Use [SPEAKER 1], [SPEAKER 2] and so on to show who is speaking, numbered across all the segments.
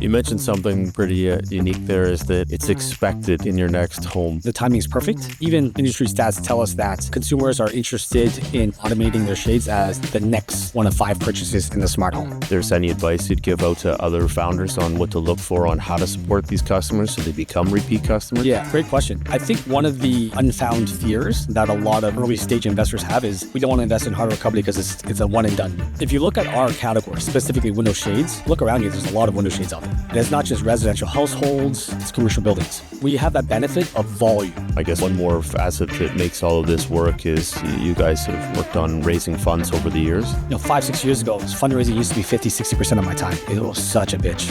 [SPEAKER 1] You mentioned something pretty unique there, is that it's expected in your next home.
[SPEAKER 2] The timing is perfect. Even industry stats tell us that consumers are interested in automating their shades as the next one of 5 purchases in the smart home.
[SPEAKER 1] If there's any advice you'd give out to other founders on what to look for on how to support these customers so they become repeat customers?
[SPEAKER 2] Yeah, great question. I think one of the unfound fears that a lot of early stage investors have is we don't want to invest in hardware company because it's a one and done. If you look at our category, specifically window shades, look around you, there's a lot of window shades out there. And it's not just residential households, it's commercial buildings. We have that benefit of volume.
[SPEAKER 1] I guess one more facet that makes all of this work is you guys have worked on raising funds over the years.
[SPEAKER 2] 5-6 years ago, fundraising used to be 50-60% of my time. It was such a bitch.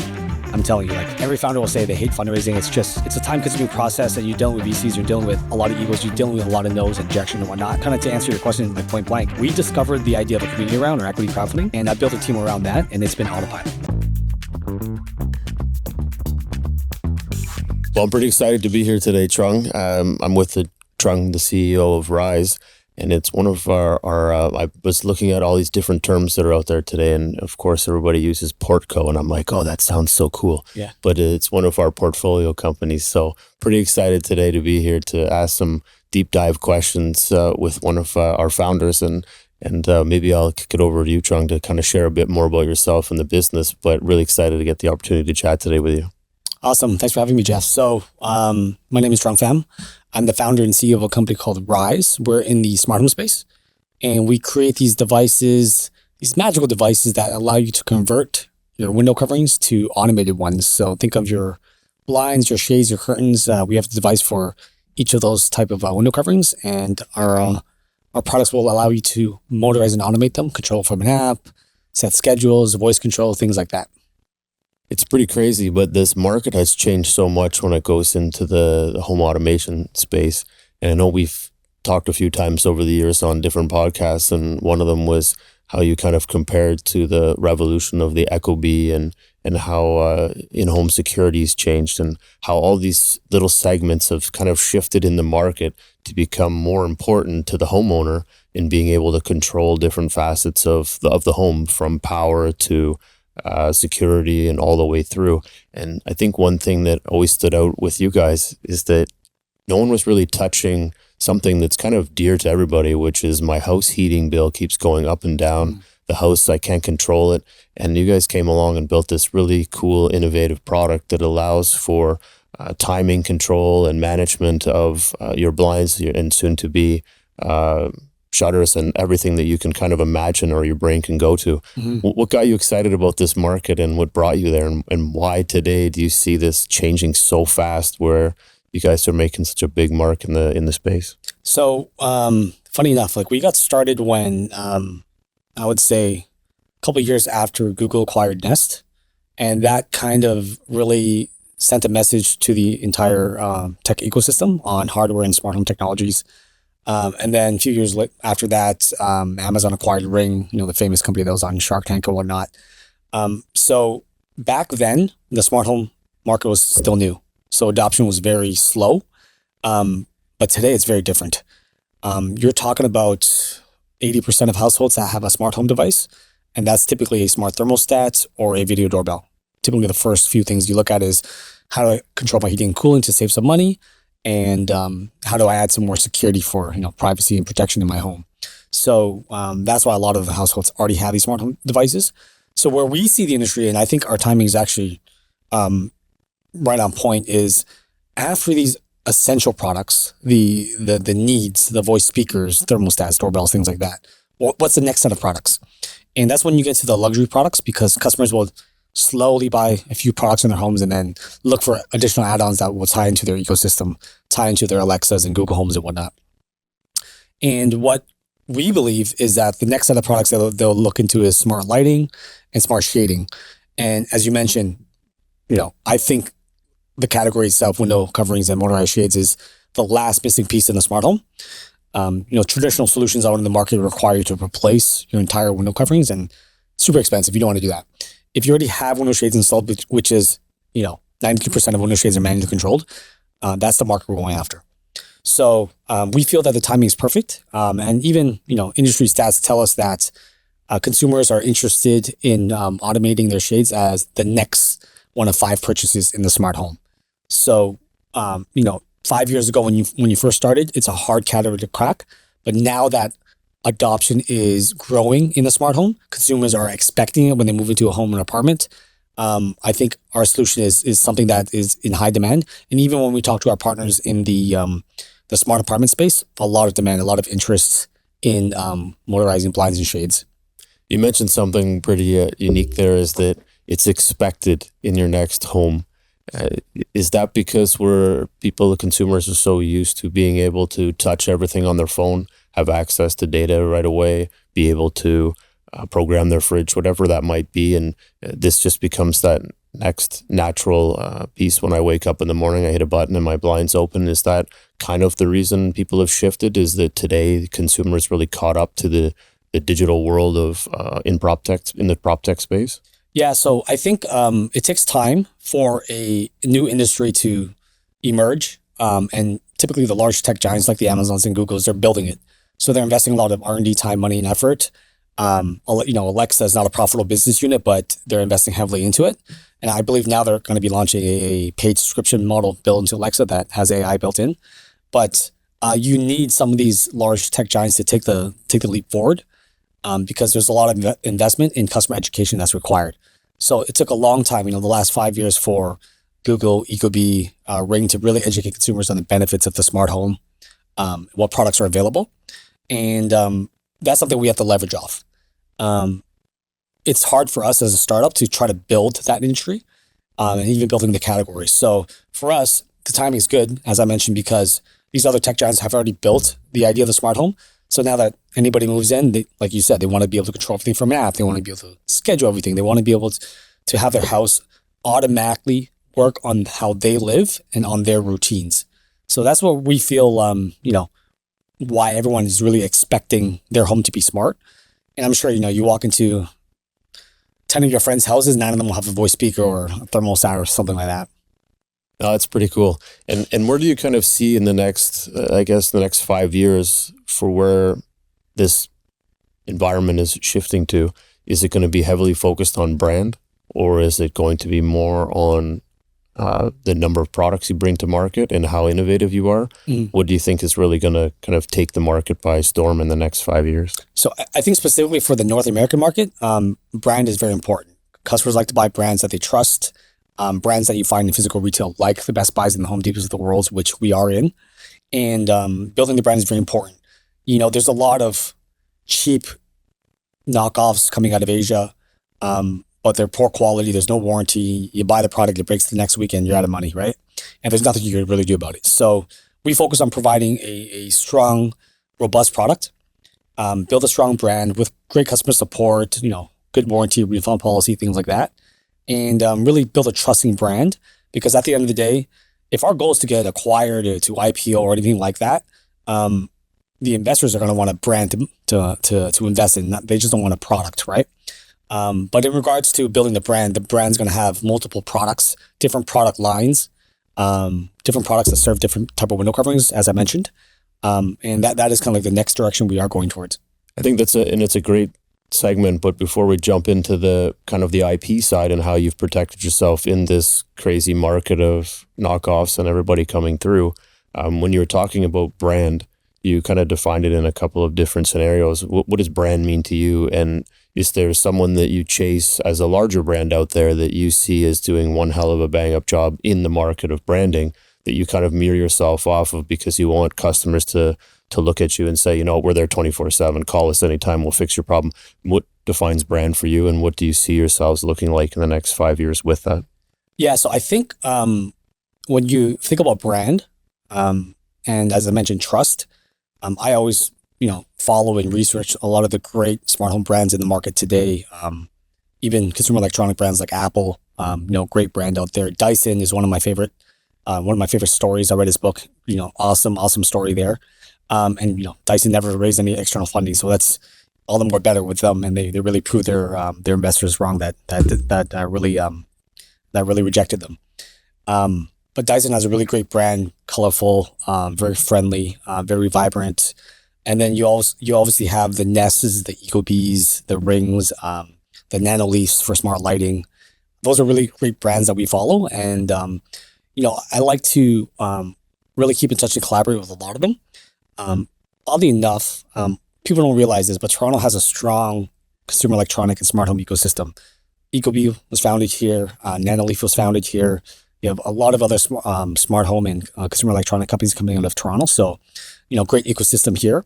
[SPEAKER 2] I'm telling you, like every founder will say they hate fundraising. It's a time-consuming process that you're dealing with VCs, you're dealing with a lot of egos, you're dealing with a lot of no's, injection and whatnot. Kind of to answer your question like point blank, we discovered the idea of a community round or equity crowdfunding, and I built a team around that, and it's been autopilot.
[SPEAKER 1] Well, I'm pretty excited to be here today, Trung. I'm with Trung, the CEO of RYSE, and it's one of I was looking at all these different terms that are out there today, and of course, everybody uses Portco, and I'm like, oh, that sounds so cool.
[SPEAKER 2] Yeah.
[SPEAKER 1] But it's one of our portfolio companies, so pretty excited today to be here to ask some deep dive questions with one of our founders, and maybe I'll kick it over to you, Trung, to kind of share a bit more about yourself and the business, but really excited to get the opportunity to chat today with you.
[SPEAKER 2] Awesome. Thanks for having me, Jeff. So my name is Trung Pham. I'm the founder and CEO of a company called RYSE. We're in the smart home space, and we create these devices, these magical devices that allow you to convert your window coverings to automated ones. So think of your blinds, your shades, your curtains. We have a device for each of those type of window coverings, and our products will allow you to motorize and automate them, control from an app, set schedules, voice control, things like that.
[SPEAKER 1] It's pretty crazy, but this market has changed so much when it goes into the home automation space. And I know we've talked a few times over the years on different podcasts, and one of them was how you kind of compared to the revolution of the Ecobee and how in-home security's changed, and how all these little segments have kind of shifted in the market to become more important to the homeowner in being able to control different facets of the home, from power to security and all the way through. And I think one thing that always stood out with you guys is that no one was really touching something that's kind of dear to everybody, which is my house heating bill keeps going up and down. The house, I can't control it. And you guys came along and built this really cool, innovative product that allows for timing control and management of your blinds and soon to be shutters and everything that you can kind of imagine or your brain can go to. Mm-hmm. What got you excited about this market, and what brought you there, and why today do you see this changing so fast where you guys are making such a big mark in the space?
[SPEAKER 2] So funny enough, like we got started when I would say a couple of years after Google acquired Nest, and that kind of really sent a message to the entire tech ecosystem on hardware and smart home technologies. And then a few years after that, Amazon acquired Ring, the famous company that was on Shark Tank and whatnot. So back then, the smart home market was still new. So adoption was very slow. But today it's very different. You're talking about 80% of households that have a smart home device, and that's typically a smart thermostat or a video doorbell. Typically the first few things you look at is how do I control my heating and cooling to save some money? And how do I add some more security for privacy and protection in my home? So that's why a lot of the households already have these smart home devices. So where we see the industry, and I think our timing is actually right on point, is after these essential products, the needs, the voice speakers, thermostats, doorbells, things like that. What's the next set of products? And that's when you get to the luxury products, because customers will slowly buy a few products in their homes and then look for additional add-ons that will tie into their ecosystem, tie into their Alexas and Google Homes and whatnot. And what we believe is that the next set of products that they'll look into is smart lighting and smart shading. And as you mentioned, I think the category itself, window coverings and motorized shades, is the last missing piece in the smart home. Traditional solutions out in the market require you to replace your entire window coverings, and super expensive. You don't want to do that. If you already have window shades installed, which is, 92% of window shades are manually controlled, that's the market we're going after. So we feel that the timing is perfect. And even, industry stats tell us that consumers are interested in automating their shades as the next one of 5 purchases in the smart home. So, 5 years ago when you first started, it's a hard category to crack. But now that adoption is growing in the smart home, consumers are expecting it when they move into a home or apartment. I think our solution is something that is in high demand. And even when we talk to our partners in the smart apartment space, a lot of demand, a lot of interest in motorizing blinds and shades.
[SPEAKER 1] You mentioned something pretty unique there, is that it's expected in your next home. Is that because the consumers are so used to being able to touch everything on their phone, have access to data right away, be able to program their fridge, whatever that might be, and this just becomes that next natural piece when I wake up in the morning, I hit a button and my blinds open? Is that kind of the reason people have shifted? Is that today consumers really caught up to the digital world of in the prop tech space?
[SPEAKER 2] Yeah, so I think it takes time for a new industry to emerge, and typically the large tech giants like the Amazons and Googles, they're building it. So they're investing a lot of R&D time, money, and effort. Alexa is not a profitable business unit, but they're investing heavily into it. And I believe now they're going to be launching a paid subscription model built into Alexa that has AI built in. But you need some of these large tech giants to take the leap forward, because there's a lot of investment in customer education that's required. So it took a long time, the last 5 years, for Google, Ecobee, Ring to really educate consumers on the benefits of the smart home, what products are available. And that's something we have to leverage off. It's hard for us as a startup to try to build that industry, and even building the category. So for us, the timing is good, as I mentioned, because these other tech giants have already built the idea of the smart home. So now that anybody moves in, like you said, they want to be able to control everything from an app. They want to be able to schedule everything. They want to be able to have their house automatically work on how they live and on their routines. So that's what we feel, why everyone is really expecting their home to be smart. And I'm sure, you walk into 10 of your friends' houses, 9 of them will have a voice speaker or a thermostat or something like that.
[SPEAKER 1] Oh, that's pretty cool. And where do you kind of see in the next 5 years for where this environment is shifting to? Is it going to be heavily focused on brand, or is it going to be more on the number of products you bring to market and how innovative you are? What do you think is really going to kind of take the market by storm in the next 5 years?
[SPEAKER 2] So I think specifically for the North American market, brand is very important. Customers like to buy brands that they trust, brands that you find in physical retail, like the Best Buys and the Home Depots of the world, which we are in. And building the brand is very important. There's a lot of cheap knockoffs coming out of Asia, but they're poor quality. There's no warranty. You buy the product, it breaks the next weekend, you're out of money, right? And there's nothing you can really do about it. So we focus on providing a strong, robust product, build a strong brand with great customer support, good warranty, refund policy, things like that. And really build a trusting brand, because at the end of the day, if our goal is to get acquired to IPO or anything like that, the investors are going to want a brand to invest in. They just don't want a product, right? But in regards to building the brand's going to have multiple products, different product lines, different products that serve different type of window coverings, as I mentioned. And that is kind of like the next direction we are going towards.
[SPEAKER 1] I think it's a great segment, but before we jump into the kind of the IP side and how you've protected yourself in this crazy market of knockoffs and everybody coming through, when you were talking about brand, you kind of defined it in a couple of different scenarios. What does brand mean to you? And is there someone that you chase as a larger brand out there that you see as doing one hell of a bang up job in the market of branding that you kind of mirror yourself off of, because you want customers to look at you and say, we're there 24/7, call us anytime, we'll fix your problem? What defines brand for you, and what do you see yourselves looking like in the next 5 years with that?
[SPEAKER 2] Yeah, so I think when you think about brand, and as I mentioned, trust, I always, follow and research a lot of the great smart home brands in the market today. Even consumer electronic brands like Apple, great brand out there. Dyson is one of my favorite stories. I read his book, awesome story there. And Dyson never raised any external funding, so that's all the more better with them. And they really proved their investors wrong that really rejected them. But Dyson has a really great brand, colorful, very friendly, very vibrant. And then you obviously have the Nests, the Ecobees, the Rings, the Nanoleafs for smart lighting. those are really great brands that we follow. And, I like to really keep in touch and collaborate with a lot of them. Oddly enough, people don't realize this, but Toronto has a strong consumer electronic and smart home ecosystem. Ecobee was founded here. Nanoleaf was founded here. You have a lot of other smart home and consumer electronic companies coming out of Toronto. So, great ecosystem here.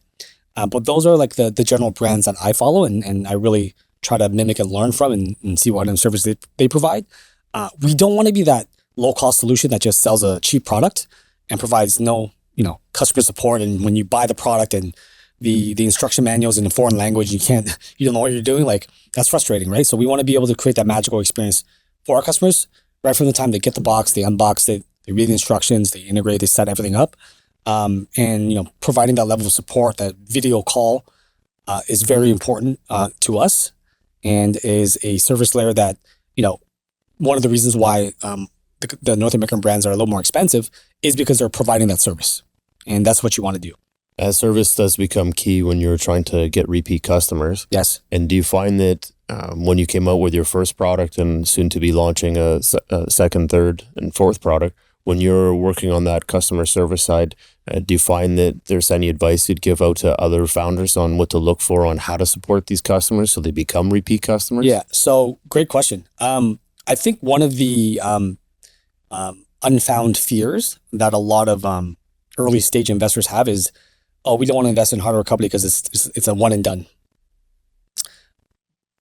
[SPEAKER 2] But those are like the general brands that I follow, and I really try to mimic and learn from and see what kind of service they provide. We don't want to be that low-cost solution that just sells a cheap product and provides no, customer support. And when you buy the product and the instruction manuals in a foreign language, you don't know what you're doing. Like, that's frustrating, right? So we want to be able to create that magical experience for our customers right from the time they get the box, they unbox it, they read the instructions, they integrate, they set everything up. And, providing that level of support, that video call is very important to us, and is a service layer that, one of the reasons why the North American brands are a little more expensive is because they're providing that service. And that's what you want to do.
[SPEAKER 1] That service does become key when you're trying to get repeat customers.
[SPEAKER 2] Yes.
[SPEAKER 1] And do you find that when you came out with your first product and soon to be launching a second, third, and fourth product, when you're working on that customer service side, do you find that there's any advice you'd give out to other founders on what to look for on how to support these customers so they become repeat customers?
[SPEAKER 2] Yeah. So great question. I think one of the unfound fears that a lot of early stage investors have is, we don't want to invest in a hardware company because it's a one and done.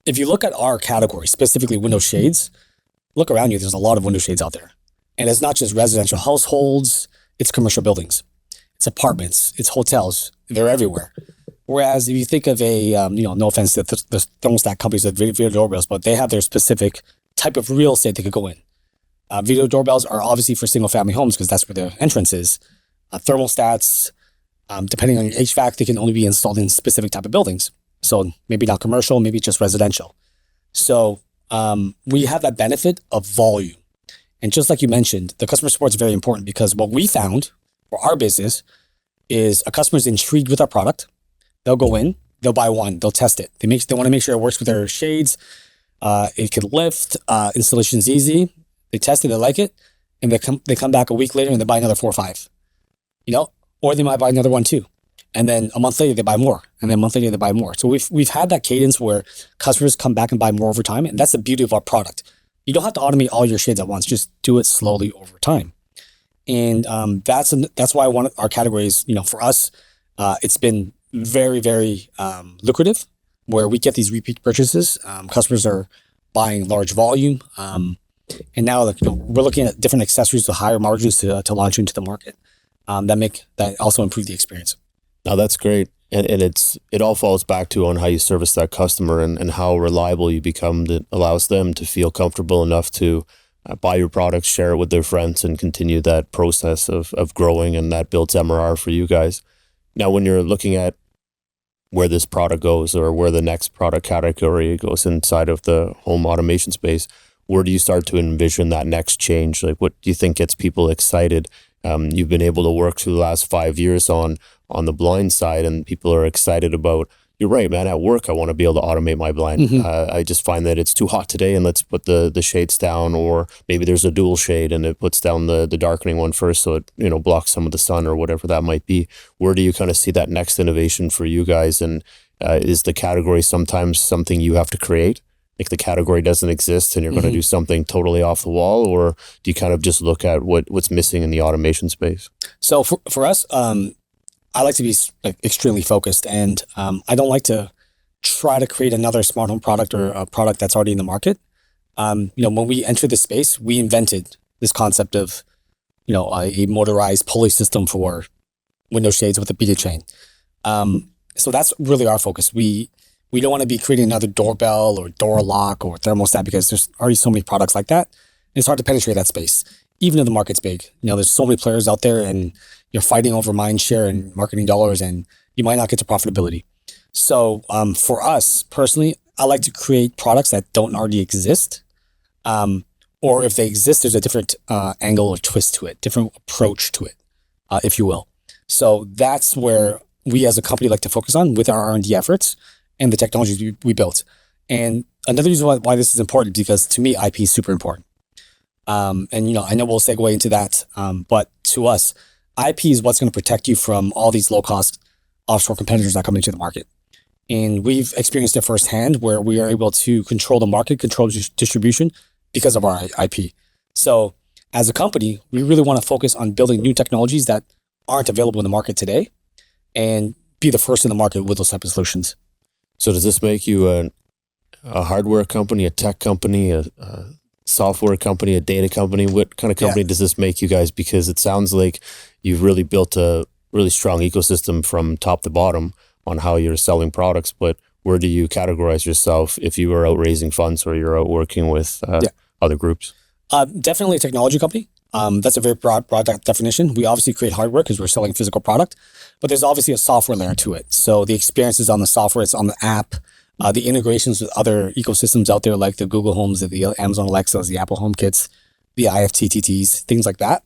[SPEAKER 2] If you look at our category, specifically window shades, look around you, there's a lot of window shades out there. And it's not just residential households, it's commercial buildings, it's apartments, it's hotels, they're everywhere. Whereas if you think of no offense to the thermostat companies that video doorbells, but they have their specific type of real estate they could go in. Video doorbells are obviously for single family homes because that's where the entrance is. Thermostats, depending on your HVAC, they can only be installed in specific type of buildings. So maybe not commercial, maybe just residential. So we have that benefit of volume. And just like you mentioned, the customer support is very important because what we found for our business is a customer is intrigued with our product. They'll go in, they'll buy one, they'll test it. They want to make sure it works with their shades. It can lift, installation's easy. They test it, they like it, and they come back a week later and they buy another 4 or 5. Or they might buy another one too. And then a month later they buy more, and then a month later they buy more. So we've had that cadence where customers come back and buy more over time, and that's the beauty of our product. You don't have to automate all your shades at once; just do it slowly over time. And that's why one of our categories, for us, it's been very, very lucrative, where we get these repeat purchases. Customers are buying large volume, and now we're looking at different accessories with higher margins to launch into the market. That also improve the experience.
[SPEAKER 1] Now that's great. And it all falls back to on how you service that customer and how reliable you become that allows them to feel comfortable enough to buy your product, share it with their friends, and continue that process of growing, and that builds MRR for you guys. Now, when you're looking at where this product goes or where the next product category goes inside of the home automation space, where do you start to envision that next change? Like, what do you think gets people excited? You've been able to work through the last 5 years on the blind side, and people are excited about, you're right, man, at work, I want to be able to automate my blind.
[SPEAKER 2] Mm-hmm.
[SPEAKER 1] I just find that it's too hot today and let's put the shades down, or maybe there's a dual shade and it puts down the darkening one first so it blocks some of the sun or whatever that might be. Where do you kind of see that next innovation for you guys? And is the category sometimes something you have to create? Like the category doesn't exist and you're going to do something totally off the wall, or do you kind of just look at what's missing in the automation space?
[SPEAKER 2] So for us, I like to be extremely focused, and I don't like to try to create another smart home product or a product that's already in the market. When we entered this space, we invented this concept of, a motorized pulley system for window shades with a beaded chain. So that's really our focus. We don't want to be creating another doorbell or door lock or thermostat because there's already so many products like that. It's hard to penetrate that space, even if the market's big. There's so many players out there, and you're fighting over mind share and marketing dollars, and you might not get to profitability. So for us personally, I like to create products that don't already exist. Or if they exist, there's a different angle or twist to it, different approach to it, if you will. So that's where we as a company like to focus on with our R&D efforts and the technologies we built. And another reason why this is important, because to me, IP is super important. And, I know we'll segue into that. But to us, IP is what's going to protect you from all these low cost offshore competitors that come into the market. And we've experienced it firsthand where we are able to control the market, control distribution because of our IP. So as a company, we really want to focus on building new technologies that aren't available in the market today and be the first in the market with those type of solutions.
[SPEAKER 1] So does this make you a hardware company, a tech company, a software company, a data company? What kind of company does this make you guys? Because it sounds like you've really built a really strong ecosystem from top to bottom on how you're selling products. But where do you categorize yourself if you are out raising funds or you're out working with other groups?
[SPEAKER 2] Definitely a technology company. That's a very broad definition. We obviously create hardware because we're selling physical product, but there's obviously a software layer to it. So the experience is on the software, it's on the app, the integrations with other ecosystems out there like the Google Homes, the Amazon Alexas, the Apple HomeKits, the IFTTTs, things like that.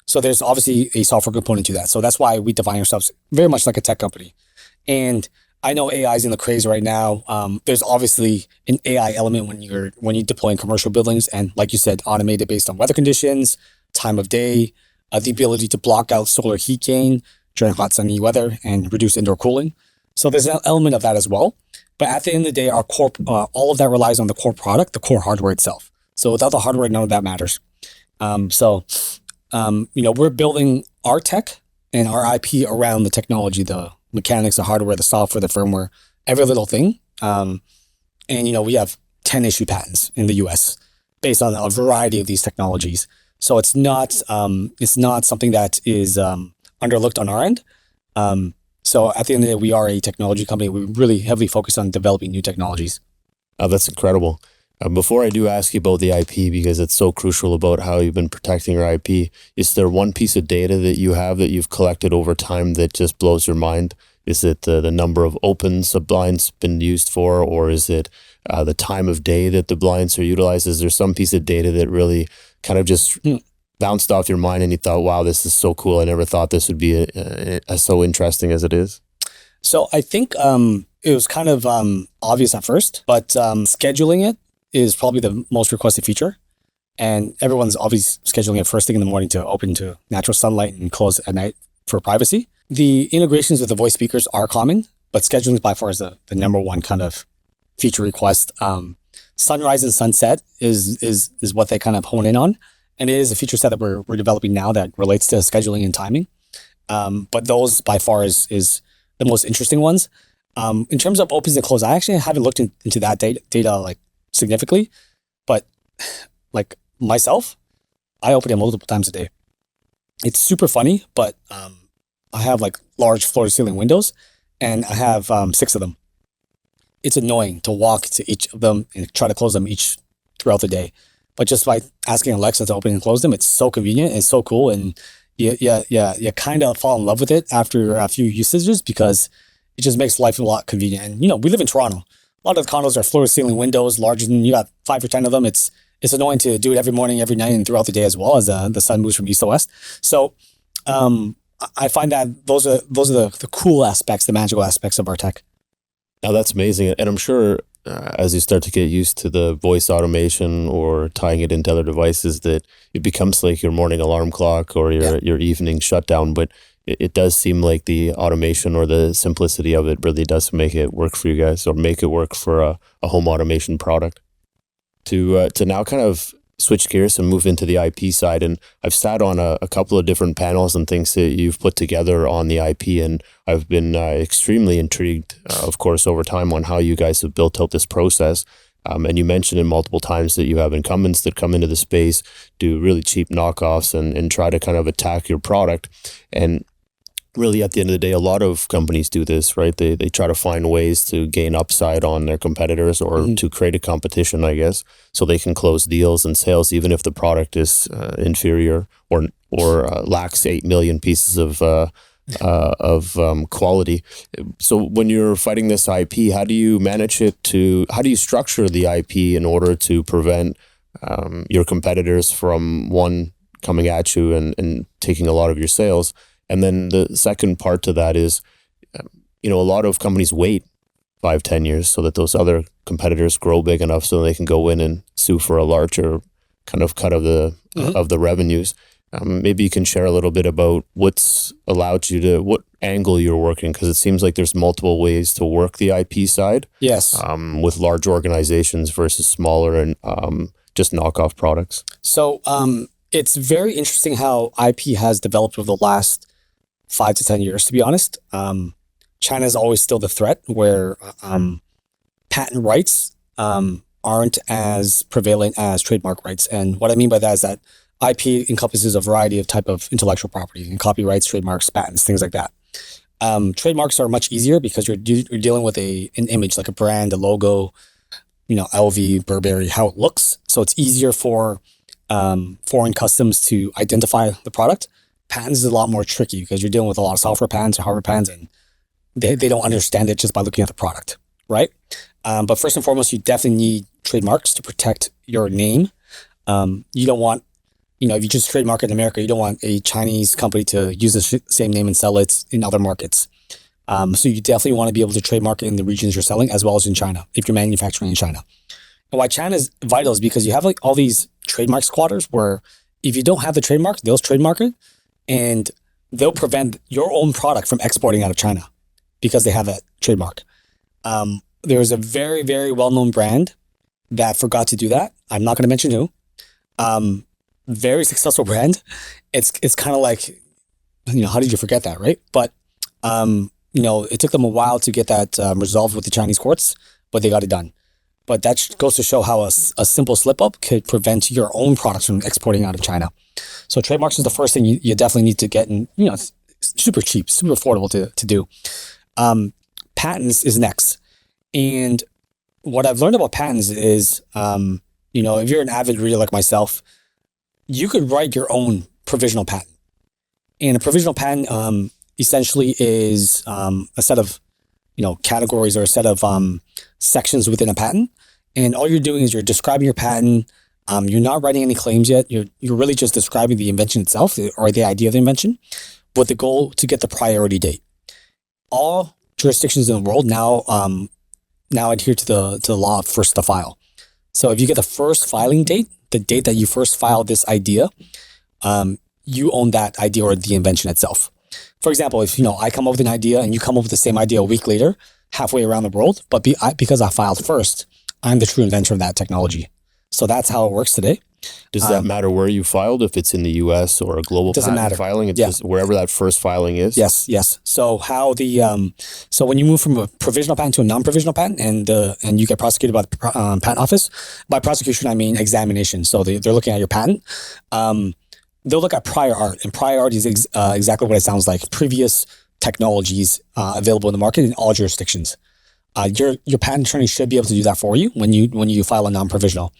[SPEAKER 2] So there's obviously a software component to that. So that's why we define ourselves very much like a tech company. And I know AI is in the craze right now. There's obviously an AI element when you're deploying commercial buildings, and like you said, automated based on weather conditions, time of day, the ability to block out solar heat gain during hot sunny weather and reduce indoor cooling. So there's an element of that as well. But at the end of the day, our core, all of that relies on the core product, the core hardware itself. So without the hardware, none of that matters. We're building our tech and our IP around the technology, the mechanics, the hardware, the software, the firmware, every little thing. We have 10 issued patents in the US based on a variety of these technologies. So it's not something that is underlooked on our end. So at the end of the day, we are a technology company. We really heavily focus on developing new technologies.
[SPEAKER 1] Oh, that's incredible. Before I do ask you about the IP, because it's so crucial about how you've been protecting your IP, is there one piece of data that you have that you've collected over time that just blows your mind? Is it the number of opens the blinds been used for, or is it the time of day that the blinds are utilized? Is there some piece of data that really kind of just bounced off your mind and you thought, wow, this is so cool. I never thought this would be so interesting as it is?
[SPEAKER 2] So I think it was kind of obvious at first, but scheduling it is probably the most requested feature. And everyone's obviously scheduling it first thing in the morning to open to natural sunlight and close at night for privacy. The integrations with the voice speakers are common, but scheduling by far is the number one kind of feature request. Sunrise and sunset is what they kind of hone in on. And it is a feature set that we're developing now that relates to scheduling and timing. But those by far is the most interesting ones. In terms of opens and close, I actually haven't looked into that data like significantly, but like myself, I open it multiple times a day. It's super funny, but I have like large floor to ceiling windows and I have 6 of them. It's annoying to walk to each of them and try to close them each throughout the day. But just by asking Alexa to open and close them, it's so convenient. It's so cool. And you kind of fall in love with it after a few usages because it just makes life a lot convenient. And, we live in Toronto. A lot of the condos are floor to ceiling windows, larger than you got 5 or 10 of them. It's annoying to do it every morning, every night, and throughout the day as well as the sun moves from east to west. So I find that those are the cool aspects, the magical aspects of our tech.
[SPEAKER 1] Now that's amazing. And I'm sure as you start to get used to the voice automation or tying it into other devices, that it becomes like your morning alarm clock or your evening shutdown. But it does seem like the automation or the simplicity of it really does make it work for you guys, or make it work for a home automation product. To now kind of switch gears and move into the IP side, and I've sat on a couple of different panels and things that you've put together on the IP, and I've been extremely intrigued, of course, over time on how you guys have built out this process. And you mentioned it multiple times that you have incumbents that come into the space, do really cheap knockoffs and try to kind of attack your product. And really, at the end of the day, a lot of companies do this, right? They try to find ways to gain upside on their competitors or to create a competition, I guess, so they can close deals and sales, even if the product is inferior or lacks 8 million pieces of quality. So when you're fighting this IP, how do you manage it how do you structure the IP in order to prevent your competitors from, one, coming at you and taking a lot of your sales? And then the second part to that is, a lot of companies wait 5-10 years, so that those other competitors grow big enough so they can go in and sue for a larger kind of cut of the revenues. Maybe you can share a little bit about what's allowed you to, what angle you're working, because it seems like there's multiple ways to work the IP side.
[SPEAKER 2] Yes.
[SPEAKER 1] With large organizations versus smaller and just knockoff products.
[SPEAKER 2] So it's very interesting how IP has developed over the last 5 to 10 years, to be honest. China is always still the threat where patent rights aren't as prevalent as trademark rights. And what I mean by that is that IP encompasses a variety of type of intellectual property and copyrights, trademarks, patents, things like that. Trademarks are much easier because you're dealing with an image, like a brand, a logo, LV, Burberry, how it looks. So it's easier for foreign customs to identify the product. Patents is a lot more tricky because you're dealing with a lot of software patents or hardware patents, and they don't understand it just by looking at the product, right? But first and foremost, you definitely need trademarks to protect your name. You don't want, if you just trademark it in America, you don't want a Chinese company to use the same name and sell it in other markets. So you definitely want to be able to trademark it in the regions you're selling, as well as in China, if you're manufacturing in China. And why China is vital is because you have like all these trademark squatters where if you don't have the trademark, they'll trademark it and they'll prevent your own product from exporting out of China because they have that trademark. There's a very, very well-known brand that forgot to do that. I'm not going to mention who. Very successful brand. It's kind of like, how did you forget that, right? But, it took them a while to get that resolved with the Chinese courts, but they got it done. But that goes to show how a simple slip-up could prevent your own products from exporting out of China. So trademarks is the first thing you definitely need to get, and it's super cheap, super affordable to do. Patents is next. And what I've learned about patents is, if you're an avid reader like myself, you could write your own provisional patent. And a provisional patent essentially is a set of categories or a set of sections within a patent. And all you're doing is you're describing your patent. You're not writing any claims yet. You're really just describing the invention itself or the idea of the invention with the goal to get the priority date. All jurisdictions in the world now adhere to the law of first to file. So if you get the first filing date, the date that you first filed this idea, you own that idea or the invention itself. For example, if I come up with an idea and you come up with the same idea a week later, halfway around the world, but because I filed first, I'm the true inventor of that technology. So that's how it works today.
[SPEAKER 1] Does that matter where you filed? If it's in the U.S. or a global patent
[SPEAKER 2] matter.
[SPEAKER 1] filing, it's just wherever that first filing is.
[SPEAKER 2] Yes. So so when you move from a provisional patent to a non-provisional patent, and you get prosecuted by the patent office, by prosecution I mean examination. So they're looking at your patent. They'll look at prior art, and prior art is exactly what it sounds like: previous technologies available in the market in all jurisdictions. Your patent attorney should be able to do that for you when you file a non-provisional.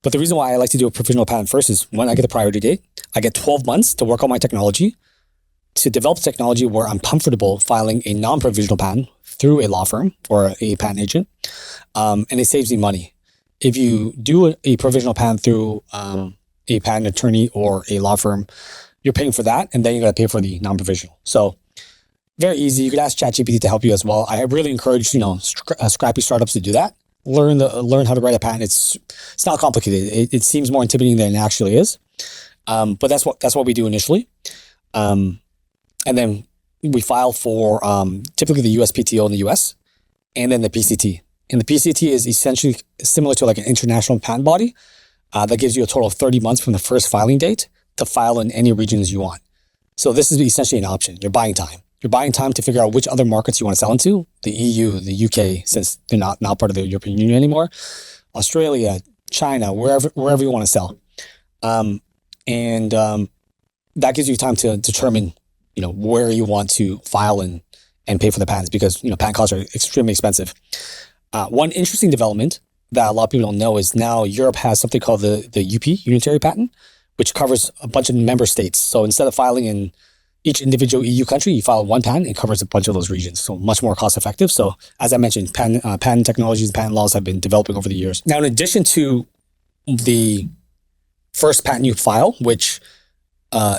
[SPEAKER 2] But the reason why I like to do a provisional patent first is when I get the priority date, I get 12 months to work on my technology, to develop technology where I'm comfortable filing a non-provisional patent through a law firm or a patent agent, and it saves me money. If you do a provisional patent through a patent attorney or a law firm, you're paying for that, and then you got to pay for the non-provisional. So very easy. You could ask ChatGPT to help you as well. I really encourage scrappy startups to do that. Learn how to write a patent. It's not complicated. It seems more intimidating than it actually is. But that's what we do initially. And then we file for typically the USPTO in the US, and then the PCT. And the PCT is essentially similar to like an international patent body that gives you a total of 30 months from the first filing date to file in any regions you want. So this is essentially an option. You're buying time. You're buying time to figure out which other markets you want to sell into: the EU, the UK, since they're not part of the European Union anymore, Australia, China, wherever you want to sell. And that gives you time to determine, where you want to file and pay for the patents, because, patent costs are extremely expensive. One interesting development that a lot of people don't know is now Europe has something called the UP, Unitary Patent, which covers a bunch of member states. So instead of filing in each individual EU country, you file one patent, it covers a bunch of those regions. So much more cost effective. So as I mentioned, patent technologies and patent laws have been developing over the years. Now, in addition to the first patent you file, which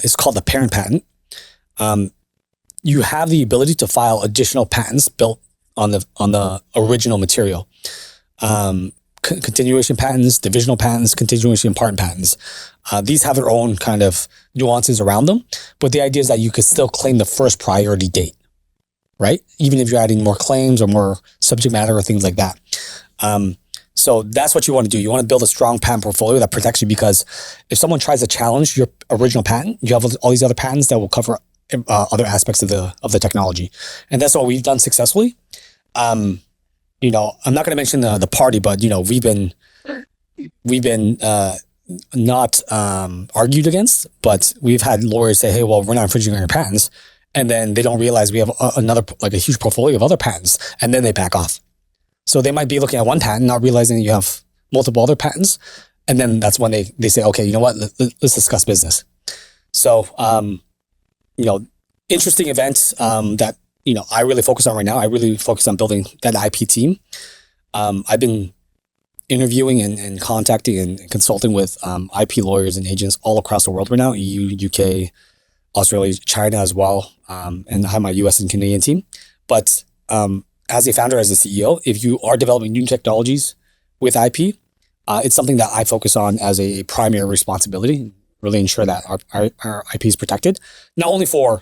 [SPEAKER 2] is called the parent patent, you have the ability to file additional patents built on the original material. Continuation patents, divisional patents, continuation patent patents. These have their own kind of nuances around them, but the idea is that you could still claim the first priority date, right? Even if you're adding more claims or more subject matter or things like that. So that's what you want to do. You want to build a strong patent portfolio that protects you, because if someone tries to challenge your original patent, you have all these other patents that will cover other aspects of the technology. And that's what we've done successfully. You know, I'm not going to mention the party, but you know, we've been not argued against, but we've had lawyers say, "Hey, well, we're not infringing on your patents," and then they don't realize we have a huge portfolio of other patents, and then they back off. So they might be looking at one patent, not realizing you have multiple other patents, and then that's when they say, "Okay, you know what? Let's discuss business." So, you know, interesting events that, you know, I really focus on right now. I really focus on building that IP team. I've been interviewing and contacting and consulting with IP lawyers and agents all across the world right now, EU, UK, Australia, China as well, and I have my US and Canadian team. But as a founder, as a CEO, if you are developing new technologies with IP, it's something that I focus on as a primary responsibility, really ensure that our IP is protected, not only for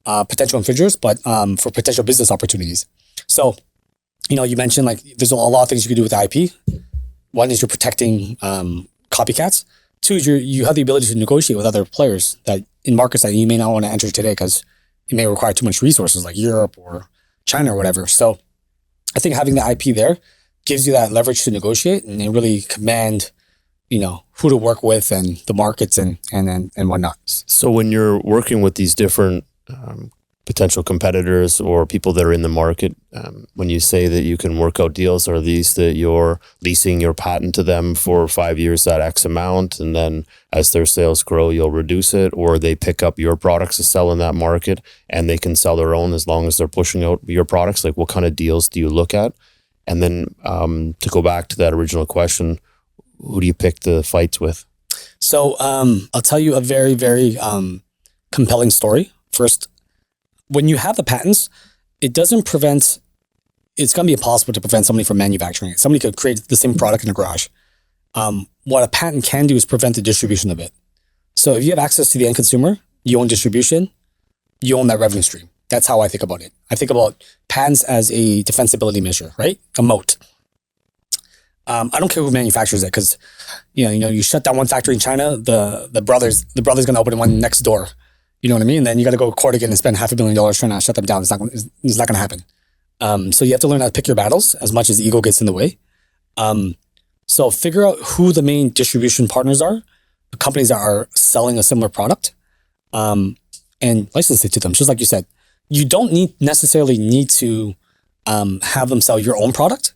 [SPEAKER 2] potential infringers, but for potential business opportunities. So, you know, you mentioned like there's a lot of things you can do with IP. One is you're protecting copycats. Two is you have the ability to negotiate with other players that in markets that you may not want to enter today because it may require too much resources, like Europe or China or whatever. So I think having the IP there gives you that leverage to negotiate and really command, you know, who to work with and the markets and whatnot.
[SPEAKER 1] So when you're working with these different potential competitors or people that are in the market, when you say that you can work out deals, are these that you're leasing your patent to them for 5 years at X amount, and then as their sales grow, you'll reduce it, or they pick up your products to sell in that market and they can sell their own as long as they're pushing out your products? Like, what kind of deals do you look at? And then to go back to that original question, who do you pick the fights with?
[SPEAKER 2] So I'll tell you a very, very compelling story. First, when you have the patents, it's going to be impossible to prevent somebody from manufacturing it. Somebody could create the same product in a garage. What a patent can do is prevent the distribution of it. So if you have access to the end consumer, you own distribution, you own that revenue stream. That's how I think about it. I think about patents as a defensibility measure, right? A moat. I don't care who manufactures it, because you know, you shut down one factory in China, the brother's going to open one next door. You know what I mean? And then you got to go to court again and spend $500 million trying to shut them down. It's not going to happen. So you have to learn how to pick your battles as much as ego gets in the way. So figure out who the main distribution partners are, the companies that are selling a similar product, and license it to them. Just like you said, you don't necessarily need to have them sell your own product,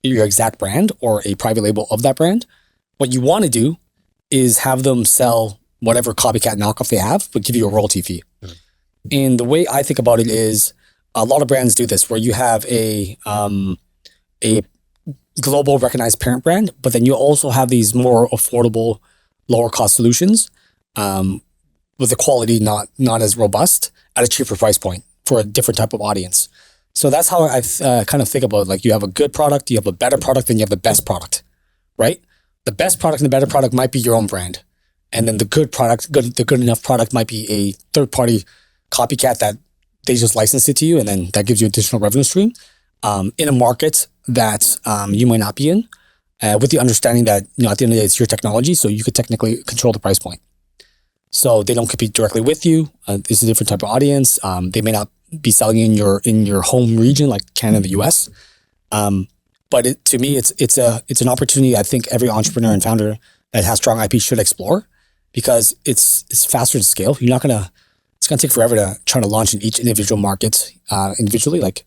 [SPEAKER 2] your exact brand, or a private label of that brand. What you want to do is have them sell whatever copycat knockoff they have, but give you a royalty fee. And the way I think about it is a lot of brands do this, where you have a global recognized parent brand, but then you also have these more affordable, lower cost solutions with the quality not as robust at a cheaper price point for a different type of audience. So that's how I kind of think about it. Like, you have a good product, you have a better product, then you have the best product, right? The best product and the better product might be your own brand. And then the good product, the good enough product might be a third party copycat that they just license it to you, and then that gives you additional revenue stream in a market that you might not be in, with the understanding that, you know, at the end of the day, it's your technology, so you could technically control the price point. So they don't compete directly with you. It's a different type of audience. They may not be selling in your home region like Canada, the US. But to me, it's an opportunity I think every entrepreneur and founder that has strong IP should explore, because it's faster to scale. It's gonna take forever to try to launch in each individual market individually. Like,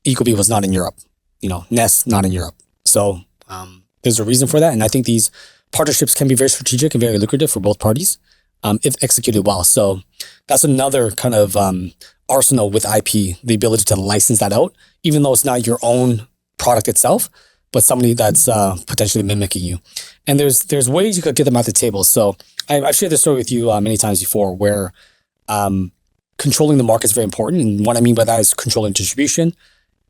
[SPEAKER 2] Ecobee was not in Europe, you know, Nest not in Europe. So there's a reason for that, and I think these partnerships can be very strategic and very lucrative for both parties if executed well. So that's another kind of arsenal with IP, the ability to license that out, even though it's not your own product itself, but somebody that's potentially mimicking you. And there's ways you could get them at the table. So I've shared this story with you many times before, where controlling the market is very important. And what I mean by that is controlling distribution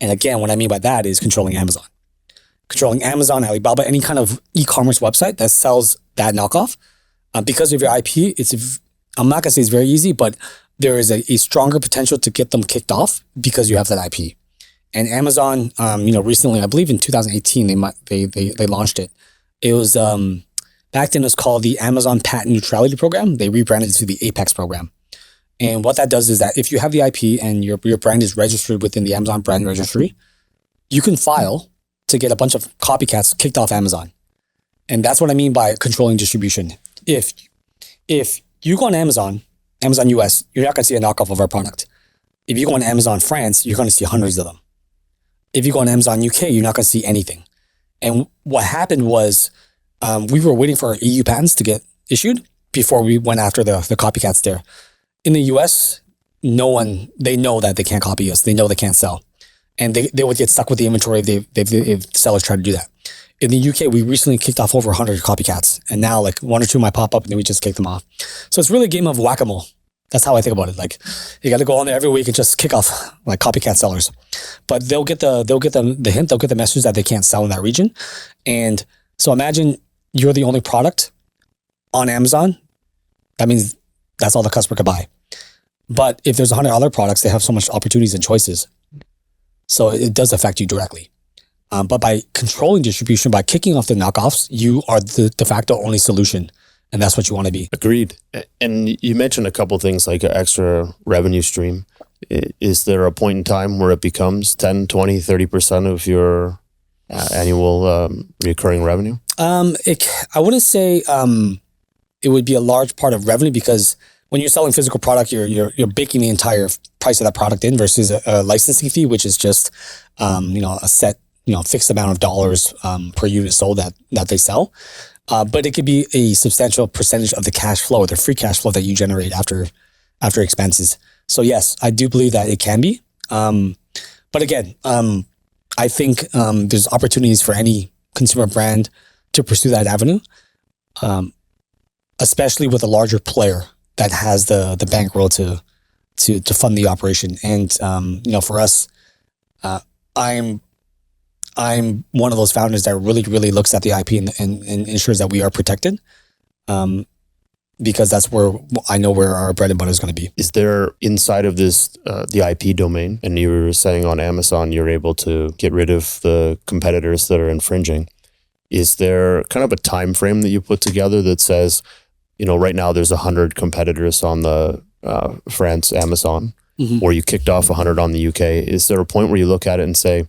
[SPEAKER 2] And again, what I mean by that is controlling Amazon. Controlling Amazon, Alibaba, any kind of e-commerce website that sells that knockoff. Because of your IP, I'm not gonna say it's very easy, but there is a stronger potential to get them kicked off because you have that IP. And Amazon, recently, I believe in 2018, they launched it. It was back then it was called the Amazon Patent Neutrality Program. They rebranded it to the Apex program. And what that does is that if you have the IP and your brand is registered within the Amazon brand registry, you can file to get a bunch of copycats kicked off Amazon. And that's what I mean by controlling distribution. If you go on Amazon US, you're not going to see a knockoff of our product. If you go on Amazon France, you're going to see hundreds of them. If you go on Amazon UK, you're not going to see anything. And what happened was we were waiting for our EU patents to get issued before we went after the copycats there. In the US, they know that they can't copy us. They know they can't sell. And they would get stuck with the inventory if sellers try to do that. In the UK, we recently kicked off over 100 copycats. And now like one or two might pop up and then we just kick them off. So it's really a game of whack-a-mole. That's how I think about it. Like you got to go on there every week and just kick off like copycat sellers. But they'll get the hint, they'll get the message that they can't sell in that region. And so imagine you're the only product on Amazon. That means that's all the customer could buy. But if there's 100 other products, they have so much opportunities and choices. So it does affect you directly. But by controlling distribution, by kicking off the knockoffs, you are the de facto only solution. And that's what you want to be.
[SPEAKER 1] Agreed. And you mentioned a couple things like an extra revenue stream. Is there a point in time where it becomes 10, 20, 30% of your annual recurring revenue?
[SPEAKER 2] I wouldn't say it would be a large part of revenue because when you're selling physical product, you're baking the entire price of that product in versus a licensing fee, which is just a set fixed amount of dollars per unit sold that they sell. But it could be a substantial percentage of the cash flow or the free cash flow that you generate after expenses. So yes, I do believe that it can be. But again, I think there's opportunities for any consumer brand to pursue that avenue, especially with a larger player that has the bankroll to fund the operation. And for us, I'm one of those founders that really, really looks at the IP and ensures that we are protected, because that's where I know where our bread and butter is going to be.
[SPEAKER 1] Is there inside of this the IP domain, and you were saying on Amazon you're able to get rid of the competitors that are infringing? Is there kind of a time frame that you put together that says, right now there's 100 competitors on the France Amazon, or you kicked off 100 on the UK? Is there a point where you look at it and say,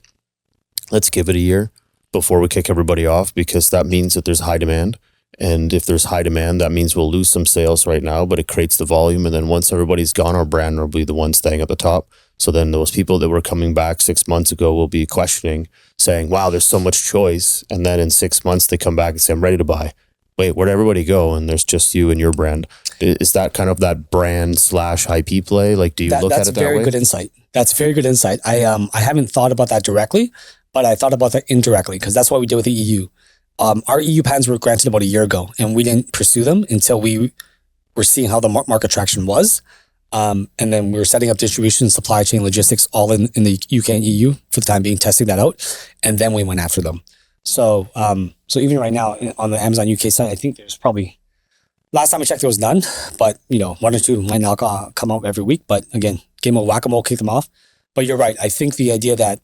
[SPEAKER 1] let's give it a year before we kick everybody off, because that means that there's high demand. And if there's high demand, that means we'll lose some sales right now, but it creates the volume. And then once everybody's gone, our brand will be the one staying at the top. So then those people that were coming back 6 months ago will be questioning, saying, wow, there's so much choice. And then in 6 months, they come back and say, I'm ready to buy. Wait, where'd everybody go? And there's just you and your brand. Is that kind of that brand / IP play? Like, do you look at it that way?
[SPEAKER 2] That's very good insight. That's very good insight. I haven't thought about that directly, but I thought about that indirectly because that's what we did with the EU. Our EU patents were granted about a year ago, and we didn't pursue them until we were seeing how the market traction was. And then we were setting up distribution, supply chain, logistics, all in the UK and EU for the time being, testing that out. And then we went after them. So even right now on the Amazon UK site, I think there's probably, last time I checked, there was none, but one or two might not come out every week. But again, game of whack-a-mole, kick them off. But you're right. I think the idea that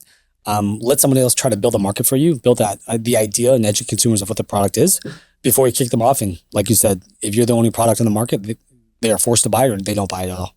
[SPEAKER 2] let somebody else try to build a market for you, build that the idea and educate consumers of what the product is before you kick them off. And like you said, if you're the only product in the market, they are forced to buy or they don't buy it at all.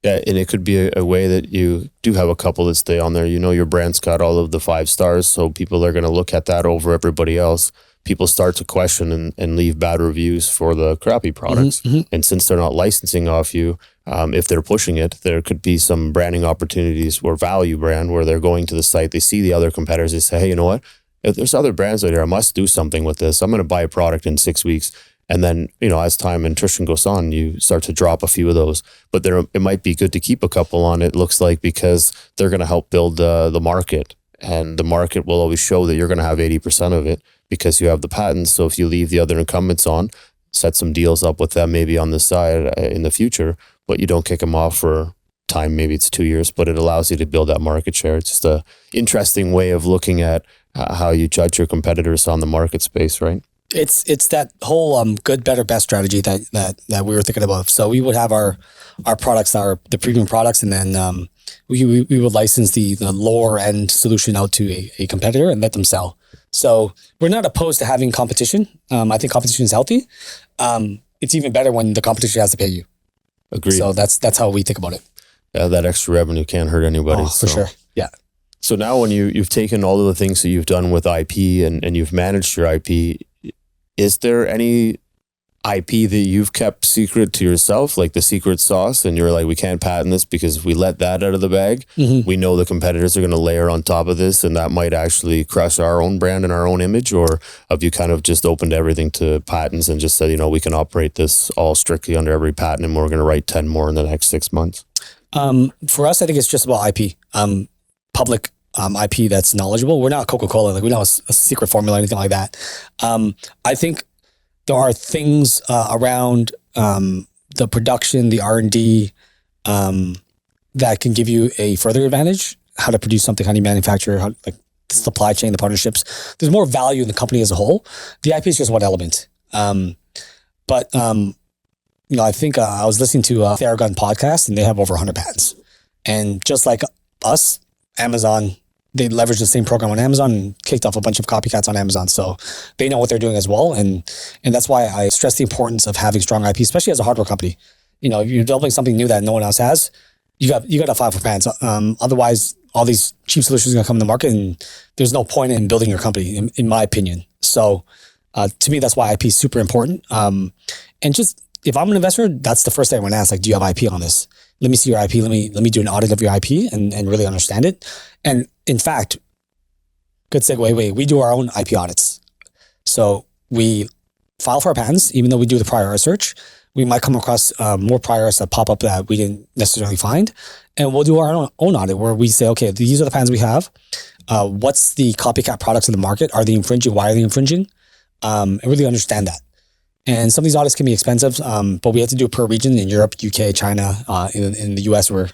[SPEAKER 1] Yeah, and it could be a way that you do have a couple that stay on there. Your brand's got all of the 5 stars, so people are going to look at that over everybody else. People start to question and leave bad reviews for the crappy products. And since they're not licensing off you, if they're pushing it, there could be some branding opportunities or value brand where they're going to the site, they see the other competitors, they say, hey, you know what? If there's other brands out here, I must do something with this. I'm going to buy a product in 6 weeks. And then, as time and attrition goes on, you start to drop a few of those. But it might be good to keep a couple on, it looks like, because they're going to help build the market. And the market will always show that you're going to have 80% of it because you have the patents. So if you leave the other incumbents on, set some deals up with them maybe on the side in the future, but you don't kick them off for time, maybe it's 2 years, but it allows you to build that market share. It's just a interesting way of looking at how you judge your competitors on the market space, right?
[SPEAKER 2] It's that whole good, better, best strategy that we were thinking about. So we would have our products, the premium products, and then we would license the lower end solution out to a competitor and let them sell. So we're not opposed to having competition. I think competition is healthy. It's even better when the competition has to pay you.
[SPEAKER 1] Agreed.
[SPEAKER 2] So that's how we think about it.
[SPEAKER 1] Yeah, that extra revenue can't hurt anybody.
[SPEAKER 2] For sure. Yeah.
[SPEAKER 1] So now when you've taken all of the things that you've done with IP and you've managed your IP, is there any IP that you've kept secret to yourself, like the secret sauce, and you're like, we can't patent this because if we let that out of the bag, we know the competitors are going to layer on top of this and that might actually crush our own brand and our own image? Or have you kind of just opened everything to patents and just said, we can operate this all strictly under every patent and we're going to write 10 more in the next 6 months?
[SPEAKER 2] For us, I think it's just about IP, public IP that's knowledgeable. We're not Coca-Cola, like we don't have a secret formula or anything like that. I think there are things around the production, the R&D that can give you a further advantage. How to produce something, how do you manufacture, like the supply chain, the partnerships. There's more value in the company as a whole. The IP is just one element. But I think I was listening to a Theragun podcast and they have over 100 patents. And just like us, Amazon, they leveraged the same program on Amazon and kicked off a bunch of copycats on Amazon. So they know what they're doing as well. And that's why I stress the importance of having strong IP, especially as a hardware company. If you're developing something new that no one else has, you got to file for patents. Otherwise, all these cheap solutions are going to come in the market and there's no point in building your company, in my opinion. So to me, that's why IP is super important. And just, if I'm an investor, that's the first thing I want to ask, like, do you have IP on this? Let me see your IP. Let me do an audit of your IP and really understand it. And in fact, good segue, we do our own IP audits. So we file for our patents, even though we do the prior art search. We might come across more prior arts that pop up that we didn't necessarily find. And we'll do our own audit where we say, okay, these are the patents we have. What's the copycat products in the market? Are they infringing? Why are they infringing? And really understand that. And some of these audits can be expensive, but we have to do it per region in Europe, UK, China. In the US, we're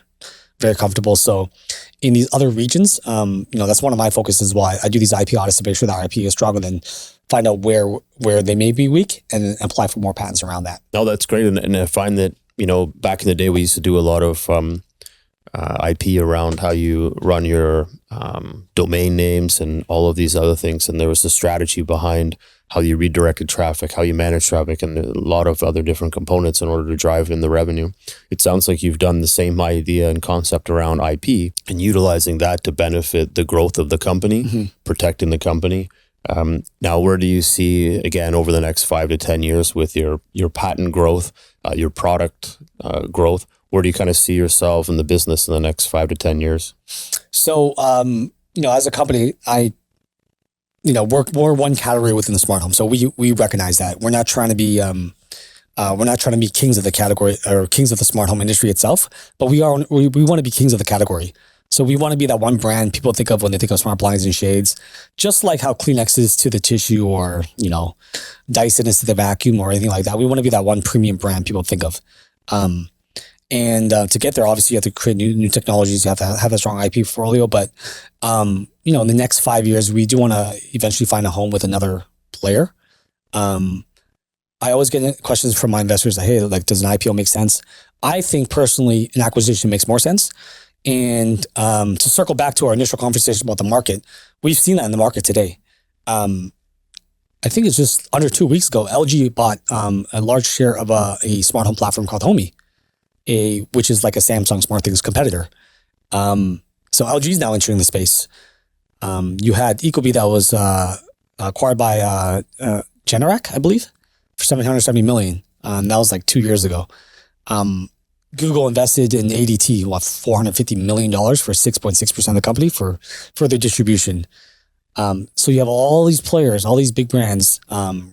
[SPEAKER 2] very comfortable. So in these other regions, that's one of my focuses as well. I do these IP audits to make sure that our IP is strong and then find out where they may be weak and then apply for more patents around that.
[SPEAKER 1] No, that's great. And I find that, back in the day, we used to do a lot of IP around how you run your domain names and all of these other things. And there was a strategy behind how you redirected traffic, how you manage traffic, and a lot of other different components in order to drive in the revenue. It sounds like you've done the same idea and concept around IP and utilizing that to benefit the growth of the company, protecting the company. Now, where do you see, again, over the next 5 to 10 years with your patent growth, your product growth? Where do you kind of see yourself in the business in the next 5 to 10 years? So,
[SPEAKER 2] as a company, we're one category within the smart home. So we recognize that we're not trying to be kings of the category or kings of the smart home industry itself, but we want to be kings of the category. So we want to be that one brand people think of when they think of smart blinds and shades, just like how Kleenex is to the tissue or, Dyson is to the vacuum or anything like that. We want to be that one premium brand people think of. And to get there, obviously you have to create new technologies. You have to have a strong IP portfolio, but in the next 5 years, we do want to eventually find a home with another player. I always get questions from my investors like, hey, like, does an IPO make sense? I think personally, an acquisition makes more sense. And to circle back to our initial conversation about the market, we've seen that in the market today. I think it's just under 2 weeks ago, LG bought a large share of a smart home platform called Homey, which is like a Samsung SmartThings competitor. So LG is now entering the space. You had Ecobee that was acquired by Generac, I believe, for $770 million. That was like 2 years ago. Google invested in ADT, $450 million for 6.6% of the company for further distribution. So you have all these players, all these big brands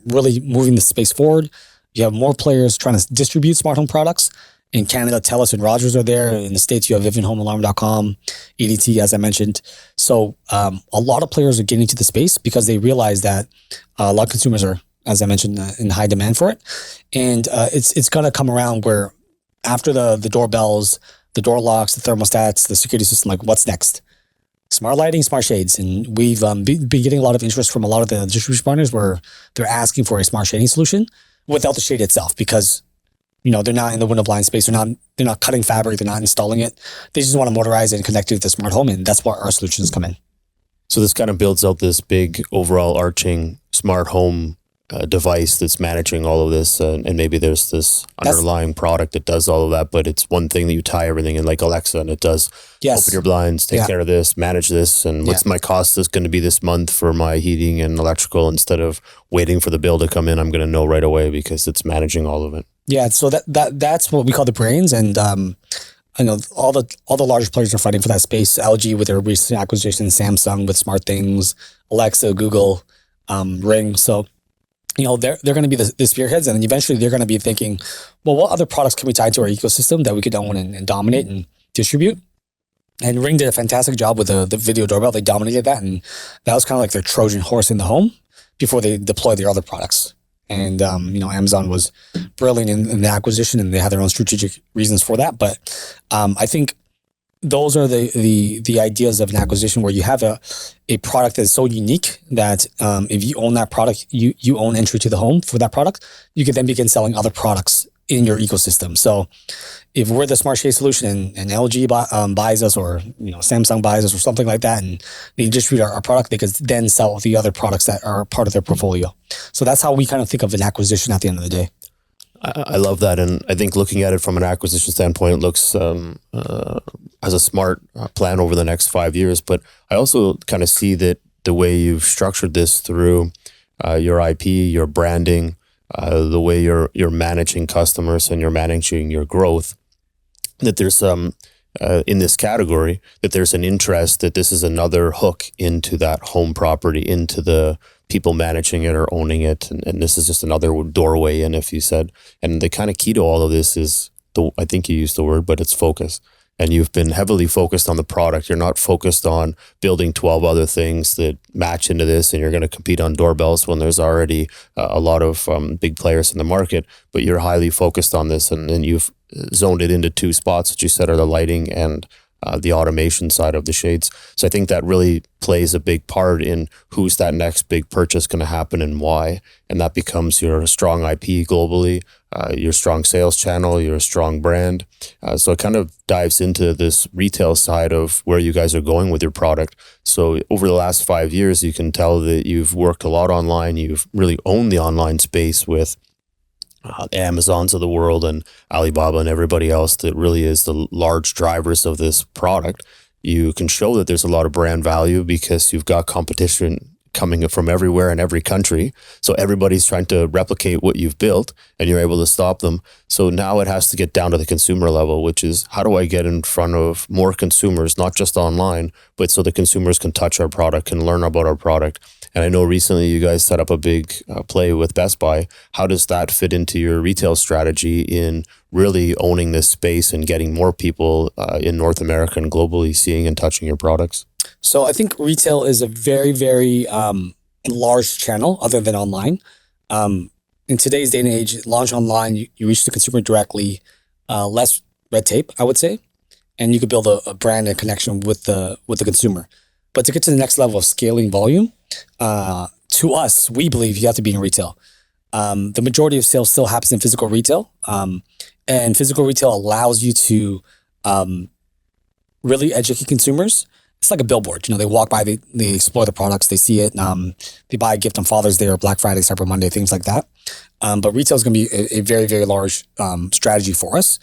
[SPEAKER 2] really moving the space forward. You have more players trying to distribute smart home products. In Canada, TELUS and Rogers are there. In the States, you have VivianHomeAlarm.com, ADT, as I mentioned. So a lot of players are getting into the space because they realize that a lot of consumers are, as I mentioned, in high demand for it. And it's going to come around where after the doorbells, the door locks, the thermostats, the security system. Like, what's next? Smart lighting, smart shades. And we've been getting a lot of interest from a lot of the distribution partners where they're asking for a smart shading solution without the shade itself, because they're not in the window blind space. They're not cutting fabric. They're not installing it. They just want to motorize it and connect it with the smart home. And that's where our solutions come in.
[SPEAKER 1] So this kind of builds out this big overall arching smart home device that's managing all of this, and maybe there's this underlying product that does all of that, but it's one thing that you tie everything in, like Alexa, and it does open your blinds, take care of this, manage this, and what's my cost is going to be this month for my heating and electrical. Instead of waiting for the bill to come in, I'm going to know right away because it's managing all of it. Yeah,
[SPEAKER 2] so that's what we call the brains, and I know all the largest players are fighting for that space. LG with their recent acquisition, Samsung with SmartThings, Alexa, Google, Ring. So they're going to be the spearheads, and then eventually they're going to be thinking, well, what other products can we tie to our ecosystem that we could own and dominate and distribute? And Ring did a fantastic job with the video doorbell. They dominated that, and that was kind of like their Trojan horse in the home before they deploy their other products. And Amazon was brilliant in the acquisition, and they had their own strategic reasons for that. But I think those are the ideas of an acquisition where you have a product that's so unique that if you own that product, you own entry to the home for that product. You can then begin selling other products in your ecosystem. So if we're the smart shade solution and LG buys us, or Samsung buys us or something like that, and they distribute our product, they could then sell the other products that are part of their portfolio. So that's how we kind of think of an acquisition at the end of the day.
[SPEAKER 1] I love that. And I think looking at it from an acquisition standpoint, it looks as a smart plan over the next 5 years. But I also kind of see that the way you've structured this through your IP, your branding, the way you're managing customers and you're managing your growth, that there's in this category, that there's an interest that this is another hook into that home property, into the people managing it or owning it. And this is just another doorway in, if you said. And the kind of key to all of this is, I think you used the word, but it's focus. And you've been heavily focused on the product. You're not focused on building 12 other things that match into this, and you're going to compete on doorbells when there's already a lot of big players in the market. But you're highly focused on this, and you've zoned it into two spots that you said are the lighting and the automation side of the shades. So I think that really plays a big part in who's that next big purchase going to happen and why. And that becomes your strong IP globally, your strong sales channel, your strong brand. So it kind of dives into this retail side of where you guys are going with your product. So over the last 5 years, you can tell that you've worked a lot online. You've really owned the online space with the Amazons of the world and Alibaba and everybody else that really is the large drivers of this product. You can show that there's a lot of brand value because you've got competition coming from everywhere in every country. So everybody's trying to replicate what you've built, and you're able to stop them. So now it has to get down to the consumer level, which is, how do I get in front of more consumers, not just online, but so the consumers can touch our product, can learn about our product. And I know recently you guys set up a big play with Best Buy. How does that fit into your retail strategy in really owning this space and getting more people in North America and globally seeing and touching your products?
[SPEAKER 2] So I think retail is a very, very large channel other than online. In today's day and age, launch online, you reach the consumer directly, less red tape, I would say, and you could build a brand and connection with the consumer. But to get to the next level of scaling volume, to us, we believe you have to be in retail. The majority of sales still happens in physical retail, and physical retail allows you to really educate consumers. It's like a billboard. They walk by, they explore the products, they see it, they buy a gift on Father's Day or Black Friday, Cyber Monday, things like that. But retail is going to be a very, very large strategy for us.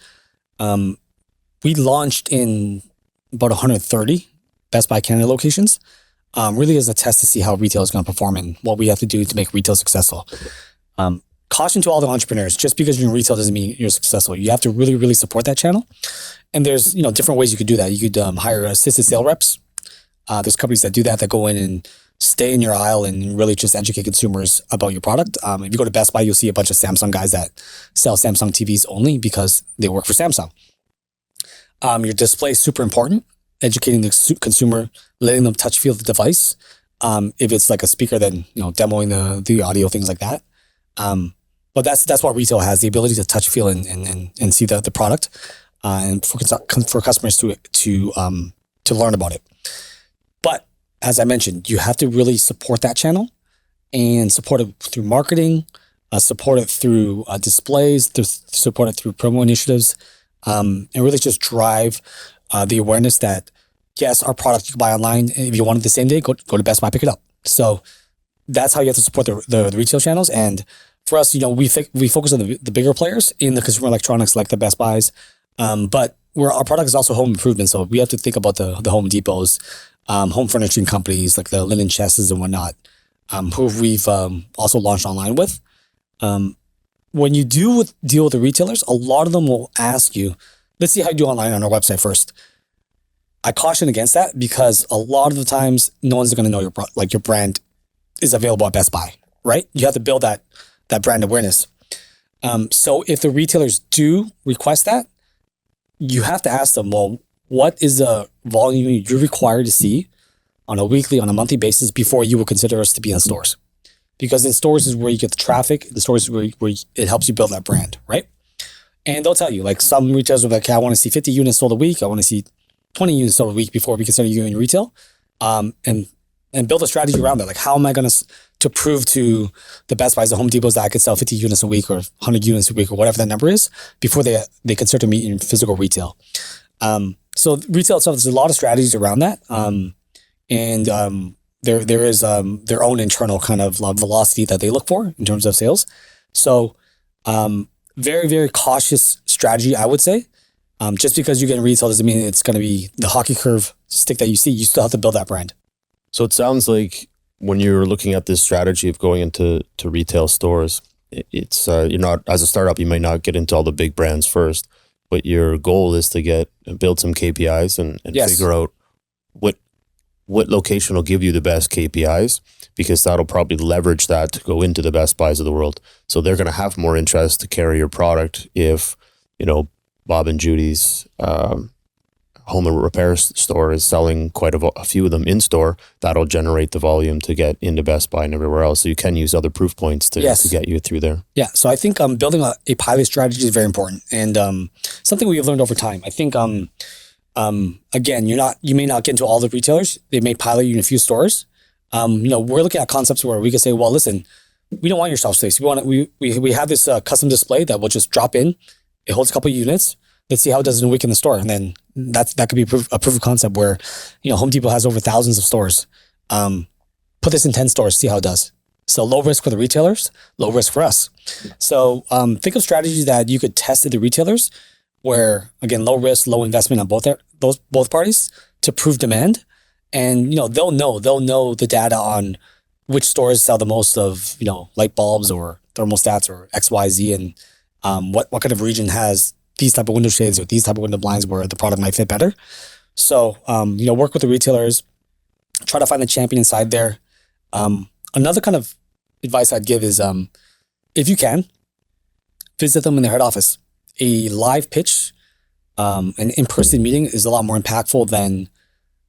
[SPEAKER 2] We launched in about 130 Best Buy Canada locations, really as a test to see how retail is going to perform and what we have to do to make retail successful. Caution to all the entrepreneurs: just because you're in retail doesn't mean you're successful. You have to really, really support that channel. And there's different ways you could do that. You could hire assisted sales reps. There's companies that do that go in and stay in your aisle and really just educate consumers about your product. If you go to Best Buy, you'll see a bunch of Samsung guys that sell Samsung TVs only because they work for Samsung. Your display is super important. Educating the consumer, letting them touch, feel the device. If it's like a speaker, then demoing the audio, things like that. But that's what retail has: the ability to touch, feel, and see the product. and for customers to learn about it. But as I mentioned, you have to really support that channel and support it through marketing, support it through displays, support it through promo initiatives, and really just drive the awareness that, yes, our product you can buy online. If you want it the same day, go to Best Buy, pick it up. So that's how you have to support the retail channels. And for us, we focus on the bigger players in the consumer electronics, like the Best Buys. But our product is also home improvement. So we have to think about the Home Depots, home furnishing companies like the linen chests and whatnot, who we've also launched online with. When you deal with the retailers, a lot of them will ask you, let's see how you do online on our website first. I caution against that because a lot of the times no one's going to know your brand is available at Best Buy, right? You have to build that brand awareness. So if the retailers do request that, you have to ask them, well, what is the volume you're required to see on a weekly, on a monthly basis before you would consider us to be in stores? Because in stores is where you get the traffic. The stores is where it helps you build that brand, right? And they'll tell you, like some retailers will be like, okay, I want to see 50 units sold a week. I want to see 20 units sold a week before we consider you in retail. And build a strategy around that. Like, how am I going to prove to the Best Buys, the Home Depots that I could sell 50 units a week or 100 units a week or whatever that number is before they consider me in physical retail. So retail itself, there's a lot of strategies around that. There is their own internal kind of velocity that they look for in terms of sales. So very, very cautious strategy, I would say. Just because you get in retail doesn't mean it's going to be the hockey curve stick that you see. You still have to build that brand.
[SPEAKER 1] So it sounds like when you're looking at this strategy of going into retail stores, it's you're not, as a startup, you might not get into all the big brands first, but your goal is to build some KPIs and
[SPEAKER 2] Yes.
[SPEAKER 1] figure out what location will give you the best KPIs, because that'll probably leverage that to go into the Best Buys of the world. So they're going to have more interest to carry your product if, Bob and Judy's home and repair store is selling quite a few of them in store. That'll generate the volume to get into Best Buy and everywhere else. So you can use other proof points to get you through there.
[SPEAKER 2] Yeah. So I think building a pilot strategy is very important, and something we've learned over time. I think again, you may not get into all the retailers. They may pilot you in a few stores. We're looking at concepts where we can say, well, listen, we don't want your shelf space. We have this custom display that will just drop in. It holds a couple of units. Let's see how it does in a week in the store. And then that could be a proof of concept where, Home Depot has over thousands of stores. Put this in 10 stores, see how it does. So low risk for the retailers, low risk for us. So think of strategies that you could test at the retailers where, again, low risk, low investment on both parties to prove demand. And, they'll know the data on which stores sell the most of, light bulbs or thermostats or XYZ, and what kind of region has these type of window shades or these type of window blinds where the product might fit better. So, work with the retailers, try to find the champion inside there. Another kind of advice I'd give is, if you can, visit them in their head office. A live pitch, an in-person meeting is a lot more impactful than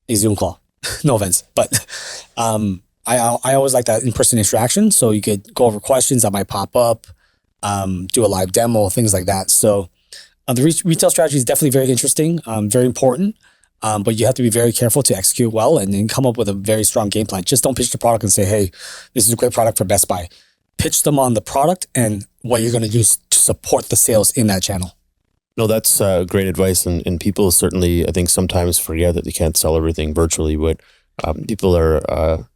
[SPEAKER 2] a Zoom call. No offense, but I always like that in-person interaction. So you could go over questions that might pop up, do a live demo, things like that. So the retail strategy is definitely very interesting, very important, but you have to be very careful to execute well and then come up with a very strong game plan. Just don't pitch the product and say, hey, this is a great product for Best Buy. Pitch them on the product and what you're going to do to support the sales in that channel.
[SPEAKER 1] No, that's great advice. And people certainly, I think, sometimes forget that they can't sell everything virtually, but people are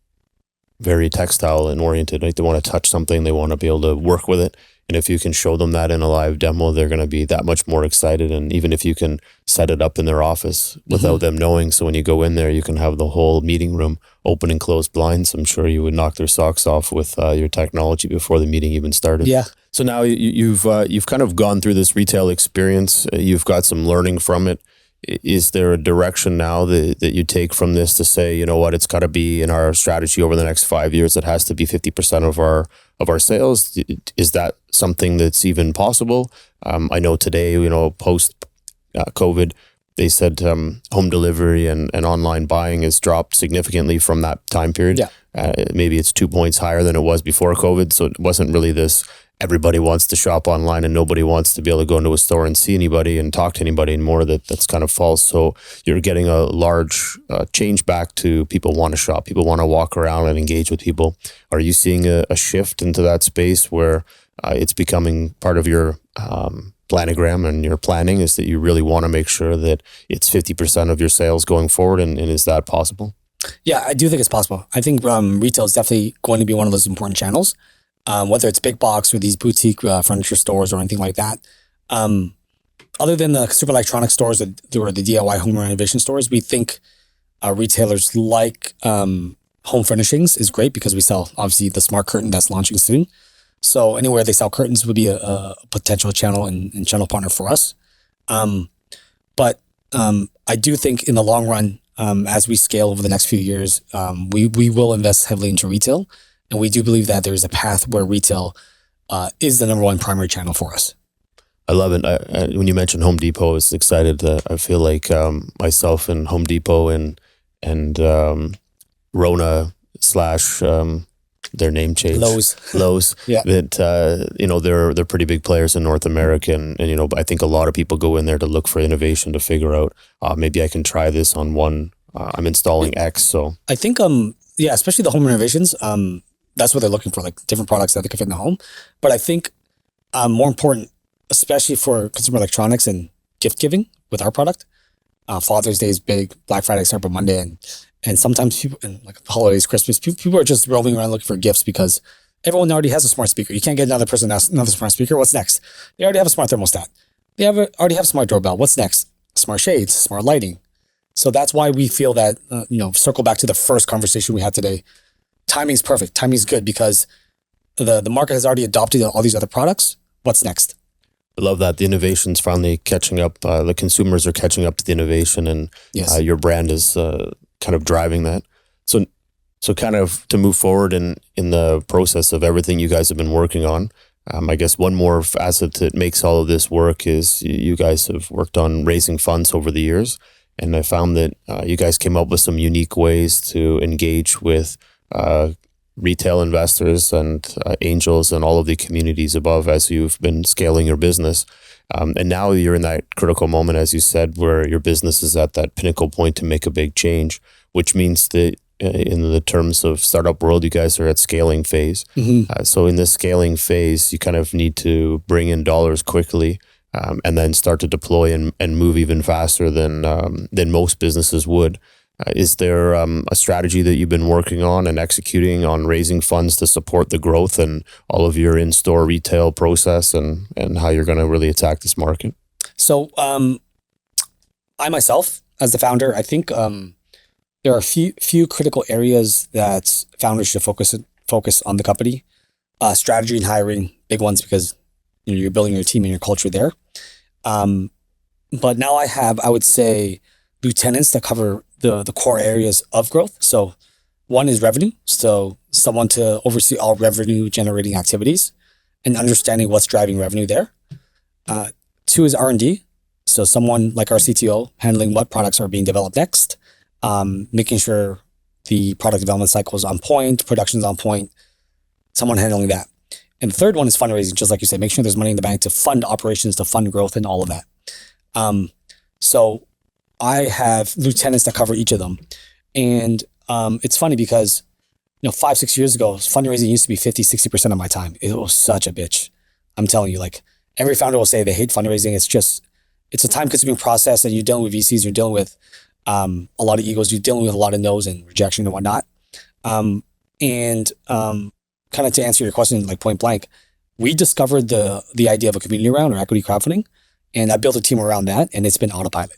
[SPEAKER 1] very textile and oriented. Like, they want to touch something, they want to be able to work with it. And if you can show them that in a live demo, they're going to be that much more excited. And even if you can set it up in their office without them knowing, so when you go in there, you can have the whole meeting room open and closed blinds. I'm sure you would knock their socks off with your technology before the meeting even started.
[SPEAKER 2] Yeah.
[SPEAKER 1] So now you've kind of gone through this retail experience. You've got some learning from it. Is there a direction now that you take from this to say, you know what, it's got to be in our strategy over the next 5 years, it has to be 50% of our sales? Is that something that's even possible? I know today, post COVID, they said home delivery and online buying has dropped significantly from that time period.
[SPEAKER 2] Yeah.
[SPEAKER 1] Maybe it's 2 points higher than it was before COVID. So it wasn't really this everybody wants to shop online and nobody wants to be able to go into a store and see anybody and talk to anybody anymore. That's kind of false. So you're getting a large change back to people want to shop. People want to walk around and engage with people. Are you seeing a shift into that space where it's becoming part of your planogram and your planning, is that you really want to make sure that it's 50% of your sales going forward? And is that possible?
[SPEAKER 2] Yeah, I do think it's possible. I think retail is definitely going to be one of those important channels, whether it's big box or these boutique furniture stores or anything like that. Other than the consumer electronic stores or the DIY home renovation stores, we think retailers like home furnishings is great because we sell, obviously, the smart curtain that's launching soon. So anywhere they sell curtains would be a potential channel and channel partner for us. But I do think in the long run, as we scale over the next few years, we will invest heavily into retail. And we do believe that there's a path where retail is the number one primary channel for us.
[SPEAKER 1] I love it. When you mentioned Home Depot, I was excited. I feel like myself and Home Depot and Rona / their name change, Lowe's.
[SPEAKER 2] Yeah.
[SPEAKER 1] That they're pretty big players in North America, and I think a lot of people go in there to look for innovation, to figure out maybe I can try this on one. I'm installing X, so
[SPEAKER 2] I think especially the home renovations. That's what they're looking for, like different products that they can fit in the home. But I think more important, especially for consumer electronics and gift giving with our product, Father's Day is big, Black Friday, Cyber Monday, and sometimes people, and like holidays, Christmas, people are just roaming around looking for gifts because everyone already has a smart speaker. You can't get another person another smart speaker. What's next? They already have a smart thermostat. They already have a smart doorbell. What's next? Smart shades, smart lighting. So that's why we feel that, circle back to the first conversation we had today. Timing's perfect. Timing's good because the market has already adopted all these other products. What's next?
[SPEAKER 1] I love that. The innovation's finally catching up. The consumers are catching up to the innovation, and
[SPEAKER 2] Yes.
[SPEAKER 1] Your brand is kind of driving that. So kind of to move forward in the process of everything you guys have been working on, I guess one more facet that makes all of this work is you guys have worked on raising funds over the years. And I found that you guys came up with some unique ways to engage with retail investors and angels and all of the communities above as you've been scaling your business. And now you're in that critical moment, as you said, where your business is at that pinnacle point to make a big change, which means that in the terms of startup world, you guys are at scaling phase.
[SPEAKER 2] Mm-hmm.
[SPEAKER 1] So in this scaling phase, you kind of need to bring in dollars quickly and then start to deploy and move even faster than most businesses would. Is there a strategy that you've been working on and executing on raising funds to support the growth and all of your in-store retail process and how you're going to really attack this market?
[SPEAKER 2] So I myself, as the founder, I think there are a few critical areas that founders should focus on the company. Strategy and hiring, big ones because you're building your team and your culture there. But now I would say, lieutenants that cover the core areas of growth. So one is revenue. So someone to oversee all revenue generating activities and understanding what's driving revenue there. Two is R&D. So someone like our CTO handling what products are being developed next, making sure the product development cycle is on point, production's on point, someone handling that. And the third one is fundraising, just like you said, make sure there's money in the bank to fund operations, to fund growth and all of that. So I have lieutenants that cover each of them. And it's funny because, 5-6 years ago, fundraising used to be 50-60% of my time. It was such a bitch. I'm telling you, like every founder will say they hate fundraising. It's a time consuming process, and you're dealing with VCs, you're dealing with a lot of egos, you're dealing with a lot of no's and rejection and whatnot. Kind of to answer your question, like point blank, we discovered the idea of a community round or equity crowdfunding, and I built a team around that, and it's been autopilot.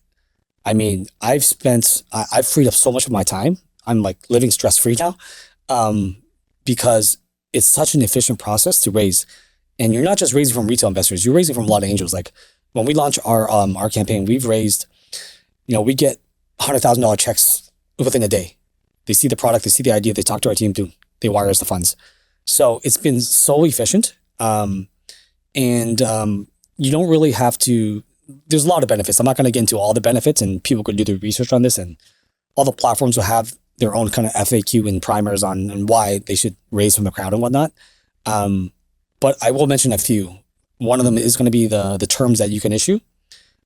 [SPEAKER 2] I mean, I've freed up so much of my time. I'm like living stress-free now because it's such an efficient process to raise. And you're not just raising from retail investors, you're raising from a lot of angels. Like when we launch our campaign, we've raised, we get $100,000 checks within a day. They see the product, they see the idea, they talk to our team, they wire us the funds. So it's been so efficient. You don't really have to, there's a lot of benefits. I'm not going to get into all the benefits, and people could do their research on this, and all the platforms will have their own kind of FAQ and primers on why they should raise from the crowd and whatnot. But but I will mention a few. One of them is going to be the terms that you can issue,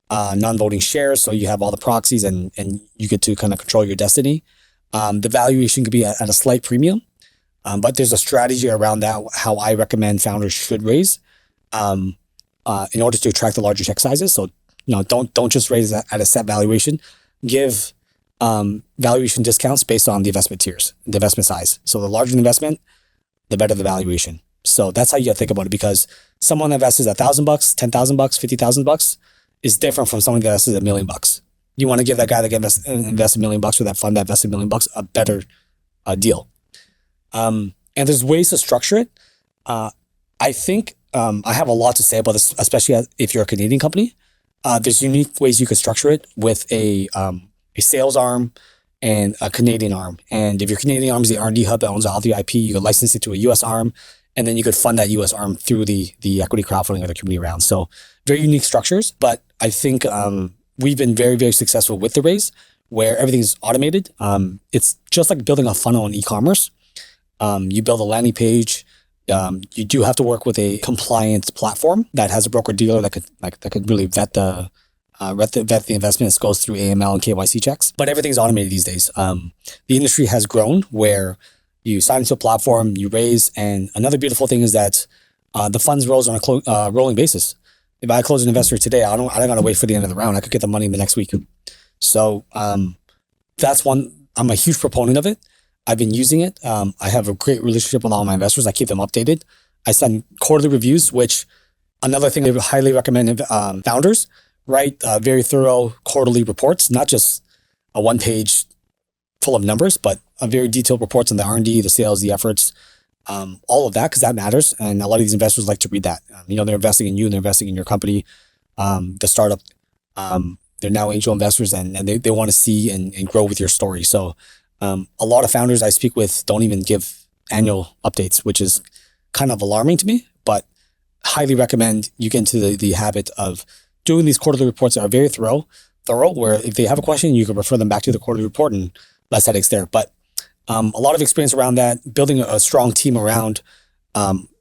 [SPEAKER 2] non-voting shares. So you have all the proxies and you get to kind of control your destiny. The valuation could be at a slight premium, but there's a strategy around that, how I recommend founders should raise in order to attract the larger check sizes. So, don't just raise at a set valuation. Give valuation discounts based on the investment tiers, the investment size. So the larger the investment, the better the valuation. So that's how you got to think about it, because someone that invests $1,000, $10,000, $50,000 is different from someone that invests $1 million. You want to give that guy that invests $1 million or that fund that invests $1 million a better deal. And there's ways to structure it. I think I have a lot to say about this, especially if you're a Canadian company. There's unique ways you could structure it with a sales arm and a Canadian arm. And if your Canadian arm is the R&D hub that owns all the IP, you could license it to a US arm, and then you could fund that US arm through the equity crowdfunding or the community round. So very unique structures, but I think we've been very, very successful with the raise, where everything's automated. It's just like building a funnel in e-commerce. You build a landing page. You do have to work with a compliance platform that has a broker dealer that could really vet the investments, goes through AML and KYC checks. But everything's automated these days. The industry has grown where you sign into a platform, you raise, and another beautiful thing is that the funds rolls on a rolling basis. If I close an investor today, I don't gotta wait for the end of the round. I could get the money the next week. So that's one. I'm a huge proponent of it. I've been using it. I have a great relationship with all my investors. I keep them updated. I send quarterly reviews, which another thing I would highly recommend founders write very thorough quarterly reports, not just a one-page full of numbers, but a very detailed reports on the R&D, the sales, the efforts, all of that, because that matters. And a lot of these investors like to read that. They're investing in you and they're investing in your company, the startup. They're now angel investors and they want to see and grow with your story. So a lot of founders I speak with don't even give annual updates, which is kind of alarming to me, but highly recommend you get into the habit of doing these quarterly reports that are very thorough, where if they have a question, you can refer them back to the quarterly report and less headaches there. But a lot of experience around that, building a strong team around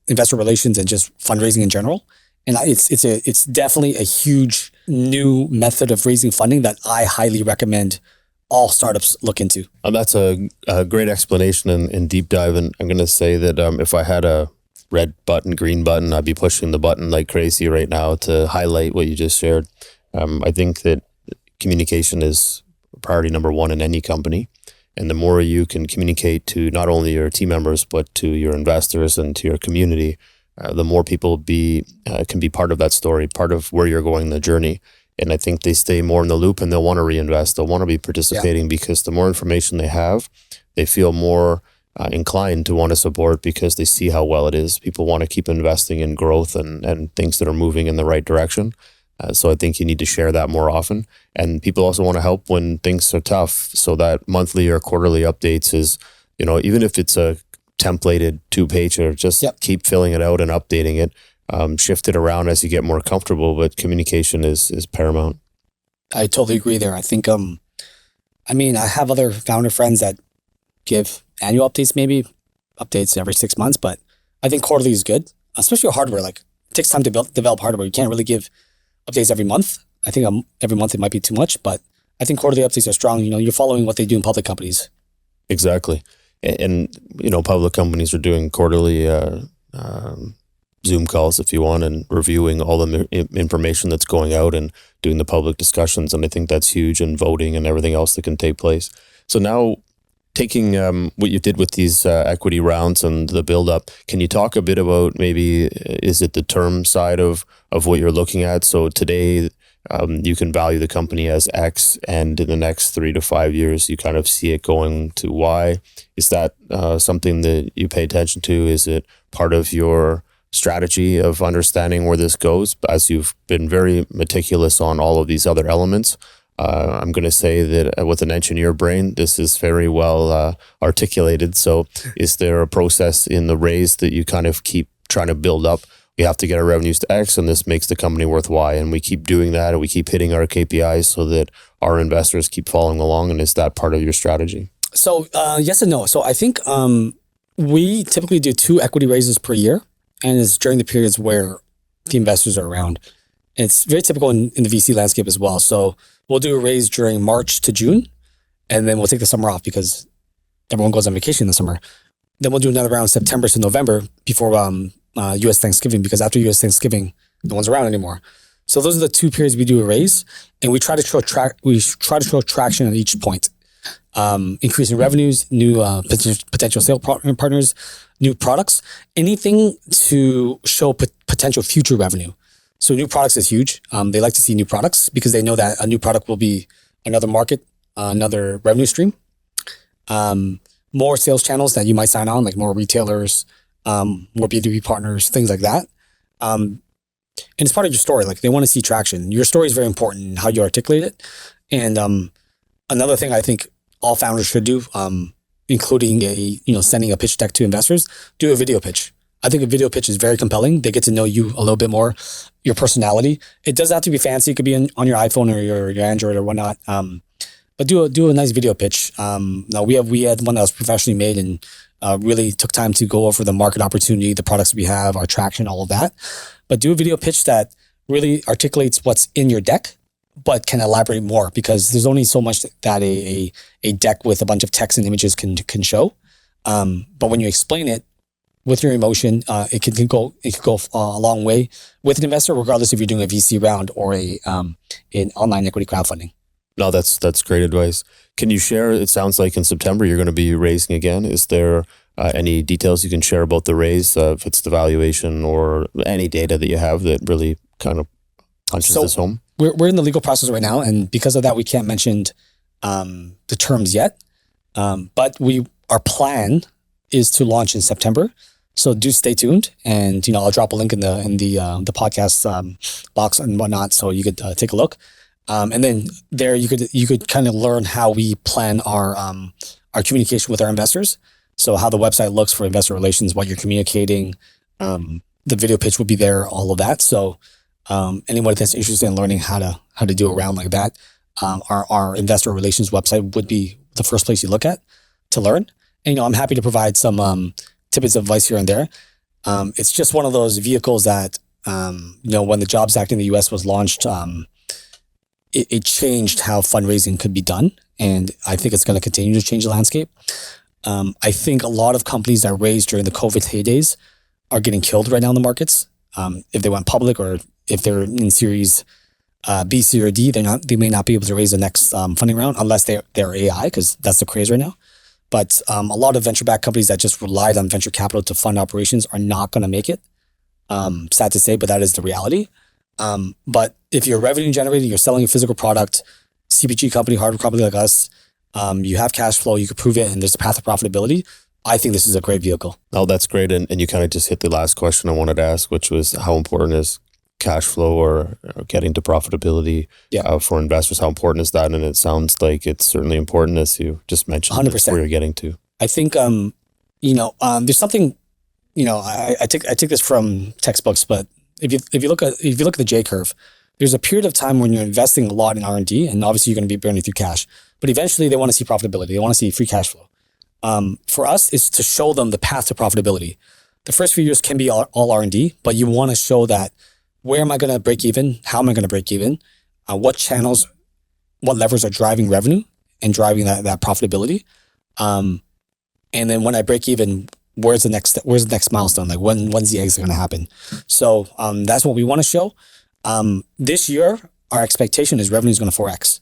[SPEAKER 2] investor relations and just fundraising in general. And it's definitely a huge new method of raising funding that I highly recommend all startups look into.
[SPEAKER 1] That's a great explanation and deep dive. And I'm going to say that if I had a red button, green button, I'd be pushing the button like crazy right now to highlight what you just shared. I think that communication is priority number one in any company. And the more you can communicate to not only your team members, but to your investors and to your community, the more people can be part of that story, part of where you're going in the journey. And I think they stay more in the loop and they'll want to reinvest. They'll want to be participating because the more information they have, they feel more inclined to want to support because they see how well it is. People want to keep investing in growth and things that are moving in the right direction. So I think you need to share that more often. And people also want to help when things are tough. So that monthly or quarterly updates is, even if it's a templated 2-pager, just keep filling it out and updating it. Shift it around as you get more comfortable, but communication is paramount.
[SPEAKER 2] I totally agree there. I think, I have other founder friends that give annual updates, maybe updates every 6 months, but I think quarterly is good, especially with hardware. Like it takes time to develop hardware. You can't really give updates every month. I think every month it might be too much, but I think quarterly updates are strong. You're following what they do in public companies.
[SPEAKER 1] Exactly. And public companies are doing quarterly Zoom calls if you want and reviewing all the information that's going out and doing the public discussions. And I think that's huge, and voting and everything else that can take place. So now taking what you did with these equity rounds and the build up, can you talk a bit about maybe, is it the term side of what you're looking at? So today you can value the company as X, and in the next 3 to 5 years, you kind of see it going to Y. Is that something that you pay attention to? Is it part of your strategy of understanding where this goes? As you've been very meticulous on all of these other elements, I'm going to say that with an engineer brain, this is very well articulated. So is there a process in the raise that you kind of keep trying to build up? We have to get our revenues to X, and this makes the company worth Y. And we keep doing that, and we keep hitting our KPIs so that our investors keep following along. And is that part of your strategy?
[SPEAKER 2] So yes and no. So I think we typically do 2 equity raises per year. and it's during the periods where the investors are around. And it's very typical in the VC landscape as well. So we'll do a raise during March to June, and then we'll take the summer off because everyone goes on vacation in the summer. Then we'll do another round September to November before U.S. Thanksgiving, because after U.S. Thanksgiving, no one's around anymore. So those are the two periods we do a raise, and we try to show traction at each point. Increasing revenues, new potential sale partners, new products, anything to show potential future revenue. So new products is huge. They like to see new products because they know that a new product will be another market, another revenue stream. More sales channels that you might sign on, like more retailers, more B2B partners, things like that. And it's part of your story. Like, they want to see traction. Your story is very important in how you articulate it. And another thing I think all founders should do, including sending a pitch deck to investors, do a video pitch. I think a video pitch is very compelling. They get to know you a little bit more, your personality. It doesn't have to be fancy. It could be on your iPhone or your Android or whatnot. But do a nice video pitch. Now we had one that was professionally made and really took time to go over the market opportunity, the products we have, our traction, all of that. But do a video pitch that really articulates what's in your deck, but can elaborate more, because there's only so much that a deck with a bunch of text and images can show. But when you explain it with your emotion, it can go a long way with an investor, regardless if you're doing a VC round or an online equity crowdfunding.
[SPEAKER 1] No, that's great advice. Can you share, it sounds like in September you're going to be raising again. Is there any details you can share about the raise, if it's the valuation or any data that you have that really kind of punches this home?
[SPEAKER 2] We're in the legal process right now, and because of that, we can't mention the terms yet. But our plan is to launch in September. So do stay tuned, and I'll drop a link in the podcast box and whatnot, so you could take a look. And then there you could kind of learn how we plan our communication with our investors. So how the website looks for investor relations, what you're communicating, the video pitch will be there, all of that. So anyone that's interested in learning how to do a round like that, our investor relations website would be the first place you look at to learn. And I'm happy to provide some tidbits of advice here and there. It's just one of those vehicles that when the Jobs Act in the U.S. was launched, it changed how fundraising could be done, and I think it's going to continue to change the landscape. I think a lot of companies that raised during the COVID heydays are getting killed right now in the markets. If they went public or if they're in Series B, C, or D, they may not be able to raise the next funding round unless they're AI, because that's the craze right now. But a lot of venture-backed companies that just relied on venture capital to fund operations are not going to make it. Sad to say, but that is the reality. But if you're revenue generating, you're selling a physical product, CPG company, hardware company like us, you have cash flow, you can prove it, and there's a path to profitability, I think this is a great vehicle.
[SPEAKER 1] Oh, that's great. And you kind of just hit the last question I wanted to ask, which was how important is cash flow or getting to profitability for investors? How important is that? And it sounds like it's certainly important, as you just mentioned.
[SPEAKER 2] 100%.
[SPEAKER 1] Where you're getting to.
[SPEAKER 2] I think, there's something, I take this from textbooks, but if you look at the J curve, there's a period of time when you're investing a lot in R&D, and obviously you're going to be burning through cash, but eventually they want to see profitability. They want to see free cash flow. For us, is to show them the path to profitability. The first few years can be all R&D, but you want to show that, where am I going to break even? How am I going to break even? What channels, what levers are driving revenue and driving that profitability? And then when I break even, where's the next milestone? Like when's the exit going to happen? So that's what we want to show. This year, our expectation is revenue is going to 4x.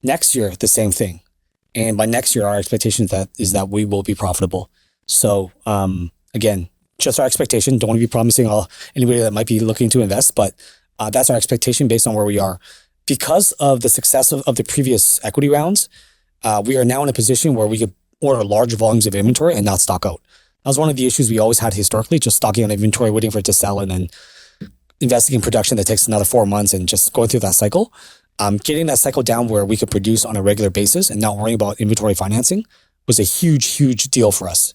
[SPEAKER 2] Next year, the same thing. And by next year, our expectation is that we will be profitable. So again, just our expectation. Don't want to be promising anybody that might be looking to invest, but that's our expectation based on where we are. Because of the success of the previous equity rounds, we are now in a position where we could order large volumes of inventory and not stock out. That was one of the issues we always had historically, just stocking on inventory, waiting for it to sell, and then investing in production that takes another 4 months and just going through that cycle. Getting that cycle down where we could produce on a regular basis and not worrying about inventory financing was a huge, huge deal for us.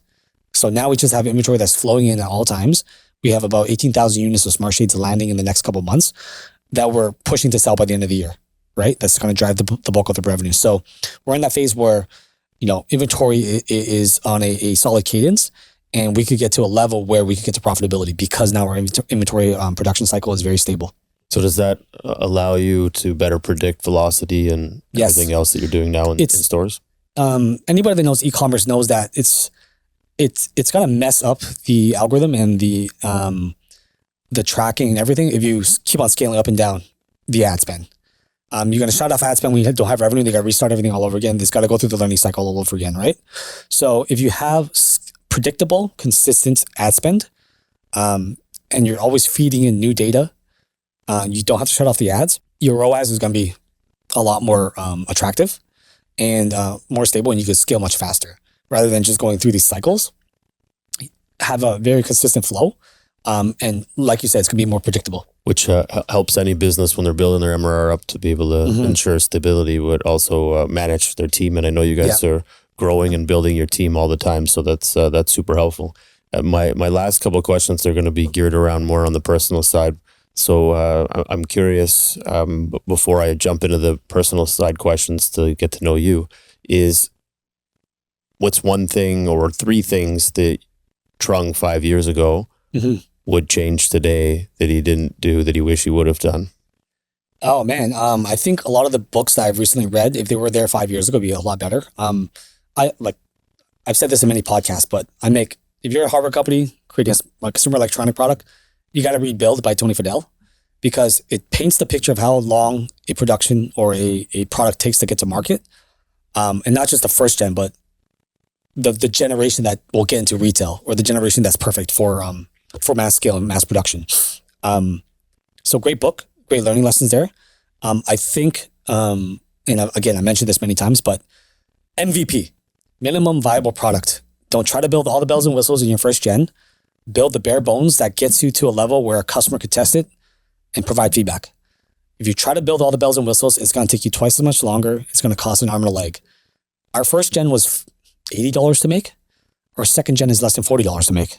[SPEAKER 2] So now we just have inventory that's flowing in at all times. We have about 18,000 units of smart shades landing in the next couple of months that we're pushing to sell by the end of the year, right? That's going to drive the bulk of the revenue. So we're in that phase where, inventory is on a solid cadence, and we could get to a level where we could get to profitability because now our inventory production cycle is very stable.
[SPEAKER 1] So does that allow you to better predict velocity and everything else that you're doing now in stores?
[SPEAKER 2] Anybody that knows e-commerce knows that it's going to mess up the algorithm and the tracking and everything if you keep on scaling up and down the ad spend. You're going to shut off ad spend when you don't have revenue. They got to restart everything all over again. It's got to go through the learning cycle all over again, right? So if you have predictable, consistent ad spend, and you're always feeding in new data, you don't have to shut off the ads. Your ROAS is going to be a lot more attractive and more stable, and you can scale much faster rather than just going through these cycles. Have a very consistent flow, and like you said, it's going to be more predictable.
[SPEAKER 1] Which helps any business when they're building their MRR up to be able to ensure stability, but also manage their team. And I know you guys are growing and building your team all the time, so that's super helpful. My last couple of questions are going to be geared around more on the personal side. So I'm curious, before I jump into the personal side questions to get to know you, is what's one thing or three things that Trung 5 years ago would change today that he didn't do that he wish he would have done?
[SPEAKER 2] Oh man, I think a lot of the books that I've recently read, if they were there 5 years ago, would be a lot better. I've said this in many podcasts, but if you're a hardware company creating a consumer electronic product, you got to read Build by Tony Fadell, because it paints the picture of how long a production or a product takes to get to market. And not just the first gen, but the generation that will get into retail, or the generation that's perfect for mass scale and mass production. So great book, great learning lessons there. I think, and again, I mentioned this many times, but MVP, minimum viable product. Don't try to build all the bells and whistles in your first gen. Build the bare bones that gets you to a level where a customer could test it and provide feedback. If you try to build all the bells and whistles, it's going to take you twice as much longer. It's going to cost an arm and a leg. Our first gen was $80 to make. Our second gen is less than $40 to make.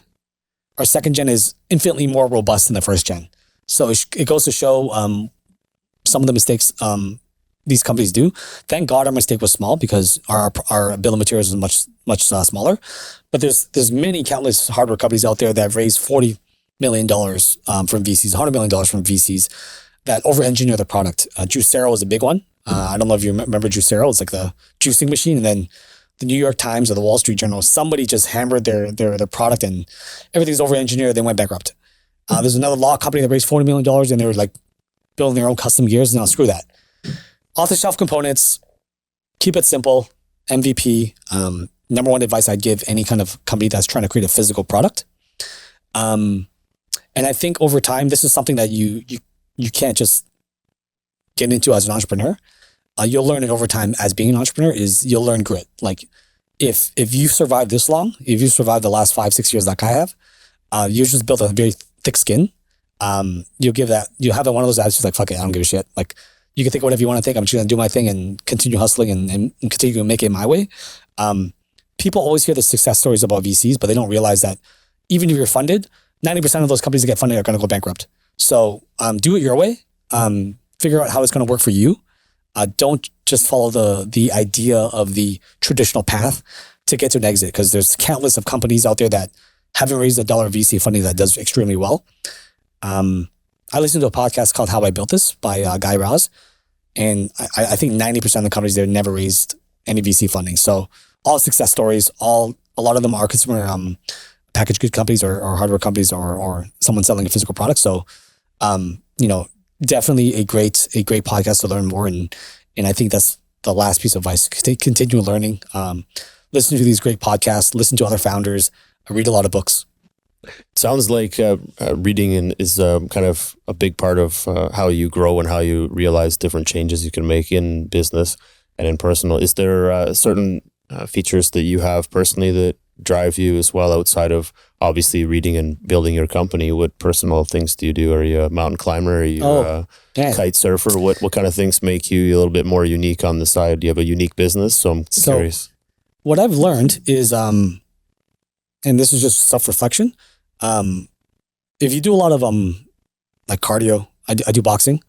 [SPEAKER 2] Our second gen is infinitely more robust than the first gen. So it goes to show some of the mistakes these companies do. Thank God our mistake was small, because our bill of materials is much smaller. But there's many countless hardware companies out there that have raised $40 million from VCs, $100 million from VCs that over-engineer the product. Juicero is a big one. I don't know if you remember Juicero. It's like the juicing machine, and then the New York Times or the Wall Street Journal, somebody just hammered their product and everything's over-engineered. They went bankrupt. There's another law company that raised $40 million and they were like building their own custom gears. Now screw that. Off-the-shelf components, keep it simple. MVP, number one advice I'd give any kind of company that's trying to create a physical product. And I think over time, this is something that you can't just get into as an entrepreneur. You'll learn it over time as being an entrepreneur. Is you'll learn grit. Like if you survive this long, if you survive the last 5-6 years like I have, you just build a very thick skin. You'll have one of those attitudes like, fuck it, I don't give a shit. Like, you can think whatever you want to think. I'm just going to do my thing and continue hustling and continue to make it my way. People always hear the success stories about VCs, but they don't realize that even if you're funded, 90% of those companies that get funded are going to go bankrupt. So do it your way. Figure out how it's going to work for you. Don't just follow the idea of the traditional path to get to an exit, because there's countless of companies out there that haven't raised $1 VC funding that does extremely well. I listened to a podcast called How I Built This by Guy Raz, and I think 90% of the companies there never raised any VC funding. So all success stories, a lot of them are consumer packaged good companies or hardware companies or someone selling a physical product. So, definitely a great podcast to learn more. And I think that's the last piece of advice. Continue learning, listen to these great podcasts, listen to other founders, read a lot of books.
[SPEAKER 1] Sounds like reading is kind of a big part of how you grow and how you realize different changes you can make in business and in personal. Is there certain features that you have personally that drive you as well outside of obviously reading and building your company? What personal things do you do? Are you a mountain climber? Are you a kite surfer? What kind of things make you a little bit more unique on the side? Do you have a unique business? So I'm curious.
[SPEAKER 2] What I've learned is, and this is just self-reflection, if you do a lot of like cardio, I do boxing,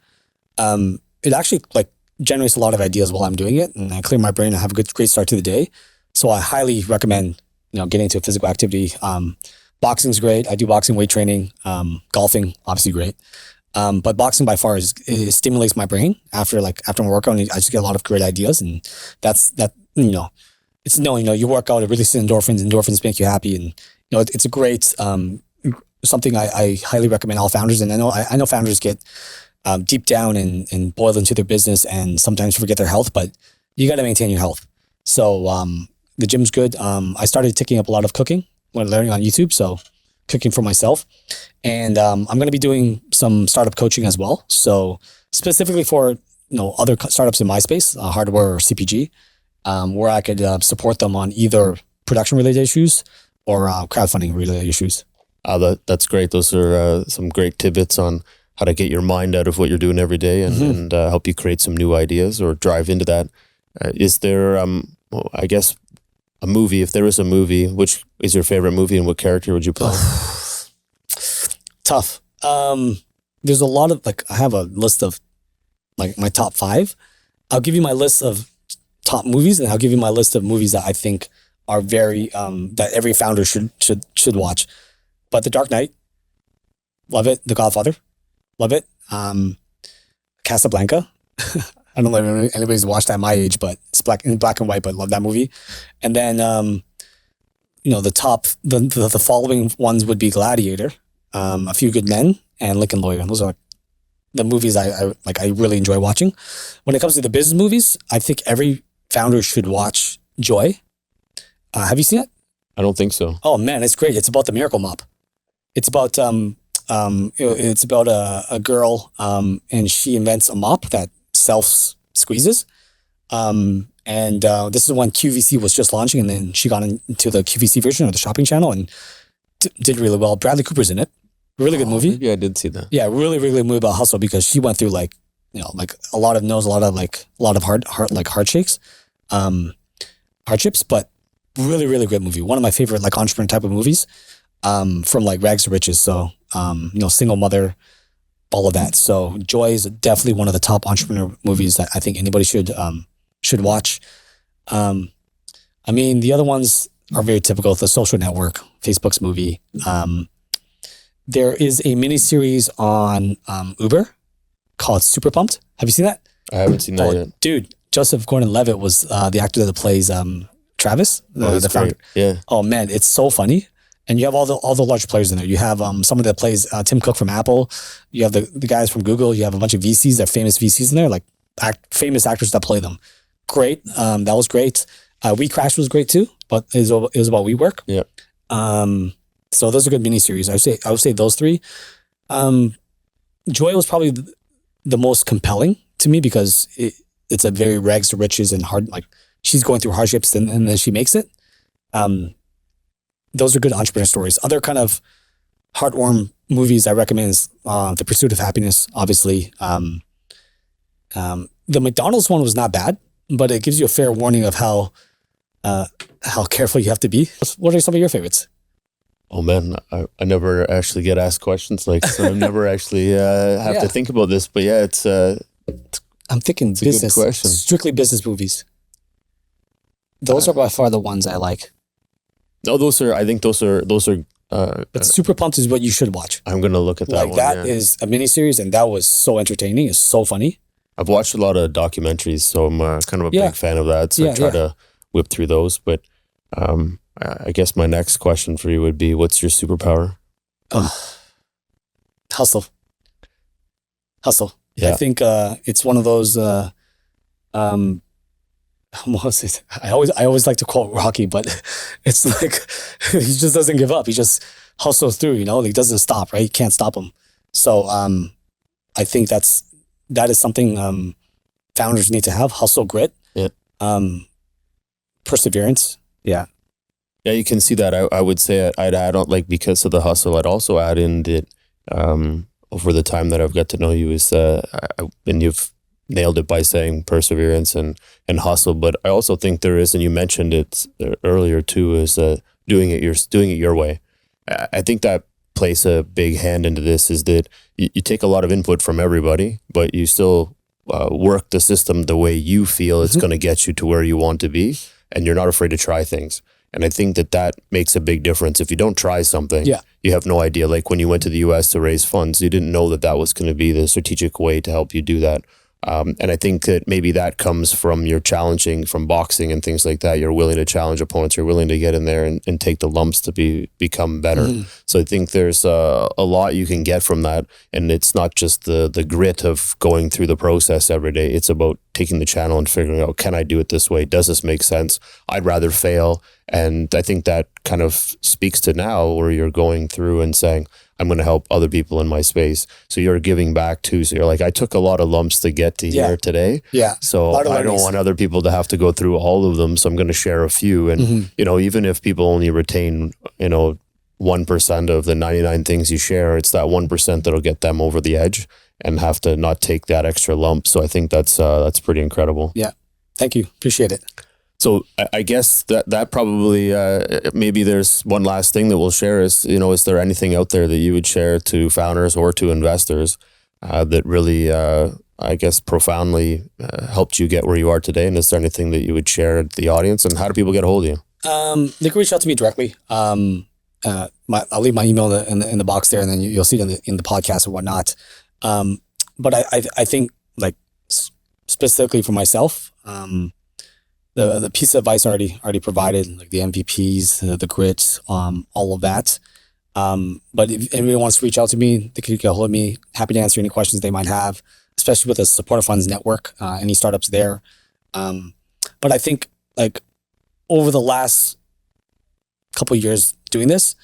[SPEAKER 2] it actually like generates a lot of ideas while I'm doing it, and I clear my brain. I have a great start to the day. So I highly recommend getting into physical activity. Boxing's great. I do boxing, weight training, golfing, obviously great. But boxing by far it stimulates my brain after my workout. I just get a lot of great ideas, and that's it's you work out, it releases endorphins. Endorphins make you happy, and it's a great something I highly recommend all founders. And I know founders get deep down and boil into their business and sometimes forget their health, but you got to maintain your health. So the gym's good. I started taking up a lot of cooking when learning on YouTube, so cooking for myself. And I'm going to be doing some startup coaching as well. So specifically for other startups in my space, hardware or CPG, where I could support them on either production related issues or crowdfunding related issues.
[SPEAKER 1] That's great. Those are some great tidbits on how to get your mind out of what you're doing every day and help you create some new ideas or drive into that. Is there, I guess, a movie? If there was a movie, which is your favorite movie and what character would you play?
[SPEAKER 2] Tough. There's a lot of I have a list of my top 5. I'll give you my list of top movies, and I'll give you my list of movies that I think are very that every founder should watch. But The Dark Knight, love it. The Godfather, love it. Casablanca. I don't know if anybody's watched that my age, but it's black and white, but love that movie. And then the following ones would be Gladiator, A Few Good Men, and Lincoln Lawyer. Those are the movies I really enjoy watching. When it comes to the business movies, I think every founder should watch Joy. Have you seen it?
[SPEAKER 1] I don't think so.
[SPEAKER 2] Oh man, it's great. It's about the Miracle Mop. It's about it's about a girl and she invents a mop that self squeezes. And this is when QVC was just launching, and then she got into the QVC version of the shopping channel and did really well. Bradley Cooper's in it. Really good movie.
[SPEAKER 1] Yeah, I did see that.
[SPEAKER 2] Yeah, really, really good movie about hustle, because she went through a lot of no's, a lot of hardships, but really, really good movie. One of my favorite entrepreneur type of movies, from rags to riches. So, single mother, all of that. So Joy is definitely one of the top entrepreneur movies that I think anybody should watch. The other ones are very typical. The Social Network, Facebook's movie. There is a mini series on Uber called Super Pumped. Have you seen that?
[SPEAKER 1] I haven't seen that yet.
[SPEAKER 2] Dude, Joseph Gordon-Levitt was the actor that plays Travis, the founder.
[SPEAKER 1] Yeah.
[SPEAKER 2] Oh man, it's so funny. And you have all the large players in there. You have someone that plays Tim Cook from Apple. You have the guys from Google. You have a bunch of VCs, that famous VCs in there, famous actors that play them. Great. That was great. We Crash was great too, but it was about WeWork.
[SPEAKER 1] Yeah.
[SPEAKER 2] So those are good miniseries. I would say those 3. Joy was probably the most compelling to me, because it's a very rags to riches and hard. She's going through hardships and then she makes it. Those are good entrepreneur stories. Other kind of heartwarm movies I recommend is The Pursuit of Happiness, obviously. The McDonald's one was not bad, but it gives you a fair warning of how careful you have to be. What are some of your favorites?
[SPEAKER 1] Oh man, I never actually get asked questions like this. I never actually have to think about this. But yeah, it's
[SPEAKER 2] I'm thinking business, strictly business movies. Those are by far the ones I like.
[SPEAKER 1] No, I think those are.
[SPEAKER 2] But Super Pumped is what you should watch.
[SPEAKER 1] I'm gonna look at that one.
[SPEAKER 2] That is a miniseries, and that was so entertaining. It's so funny.
[SPEAKER 1] I've watched a lot of documentaries, so I'm kind of a big fan of that. So I try to whip through those. But I guess my next question for you would be, what's your superpower?
[SPEAKER 2] Hustle.
[SPEAKER 1] Yeah.
[SPEAKER 2] I think it's one of those. I always like to quote Rocky, but it's he just doesn't give up. He just hustles through. He doesn't stop. Right? You can't stop him. So I think that is something founders need to have: hustle, grit, perseverance. Yeah.
[SPEAKER 1] Yeah, you can see that. I would say I'd add on, because of the hustle, I'd also add in that over the time that I've got to know you is and you've nailed it by saying perseverance and hustle. But I also think there is, and you mentioned it earlier too, is doing it your way. I think that plays a big hand into this, is that you take a lot of input from everybody, but you still work the system the way you feel it's going to get you to where you want to be, and you're not afraid to try things. And I think that makes a big difference. If you don't try something,
[SPEAKER 2] Yeah.
[SPEAKER 1] you have no idea. Like when you went to the US to raise funds, you didn't know that was going to be the strategic way to help you do that. And I think that maybe that comes from your challenging from boxing and things like that. You're willing to challenge opponents. You're willing to get in there and take the lumps to become better. So I think there's a lot you can get from that. And it's not just the grit of going through the process every day. It's about taking the channel and figuring out, can I do it this way? Does this make sense? I'd rather fail. And I think that kind of speaks to now where you're going through and saying, I'm going to help other people in my space. So you're giving back too. So you're like, I took a lot of lumps to get to here today.
[SPEAKER 2] Yeah.
[SPEAKER 1] So I don't want other people to have to go through all of them. So I'm going to share a few. And, you know, even if people only retain, 1% of the 99 things you share, it's that 1% that'll get them over the edge and have to not take that extra lump. So I think that's pretty incredible.
[SPEAKER 2] Yeah. Thank you. Appreciate it.
[SPEAKER 1] So I guess that probably maybe there's one last thing that we'll share is, is there anything out there that you would share to founders or to investors that really, I guess, profoundly helped you get where you are today? And is there anything that you would share to the audience? And how do people get a hold of you?
[SPEAKER 2] They can reach out to me directly. I'll leave my email in the box there, and then you'll see it in the podcast and whatnot. But I think, like, specifically for myself, the piece of advice already provided, like the MVPs, the grit, all of that. But if anyone wants to reach out to me, they can get a hold of me. Happy to answer any questions they might have, especially with the Supporter Funds Network, any startups there. But I think, like, over the last couple of years doing this,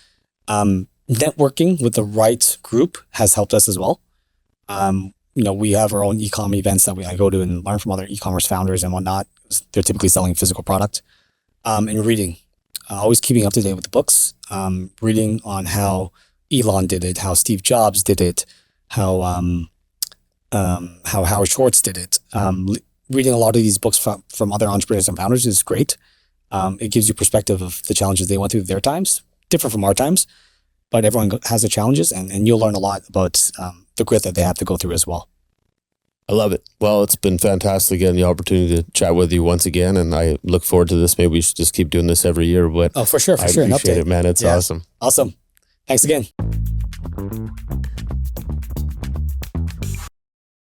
[SPEAKER 2] networking with the right group has helped us as well. We have our own e-com events that I go to and learn from other e-commerce founders and whatnot. They're typically selling physical product. And reading, always keeping up to date with the books, reading on how Elon did it, how Steve Jobs did it, how Howard Schwartz did it. Reading a lot of these books from other entrepreneurs and founders is great. It gives you perspective of the challenges they went through their times, different from our times, but everyone has their challenges, and you'll learn a lot about the grit that they have to go through as well.
[SPEAKER 1] I love it. Well, it's been fantastic getting the opportunity to chat with you once again, and I look forward to this. Maybe we should just keep doing this every year. But
[SPEAKER 2] for sure.
[SPEAKER 1] I appreciate it, man. It's awesome.
[SPEAKER 2] Awesome. Thanks again.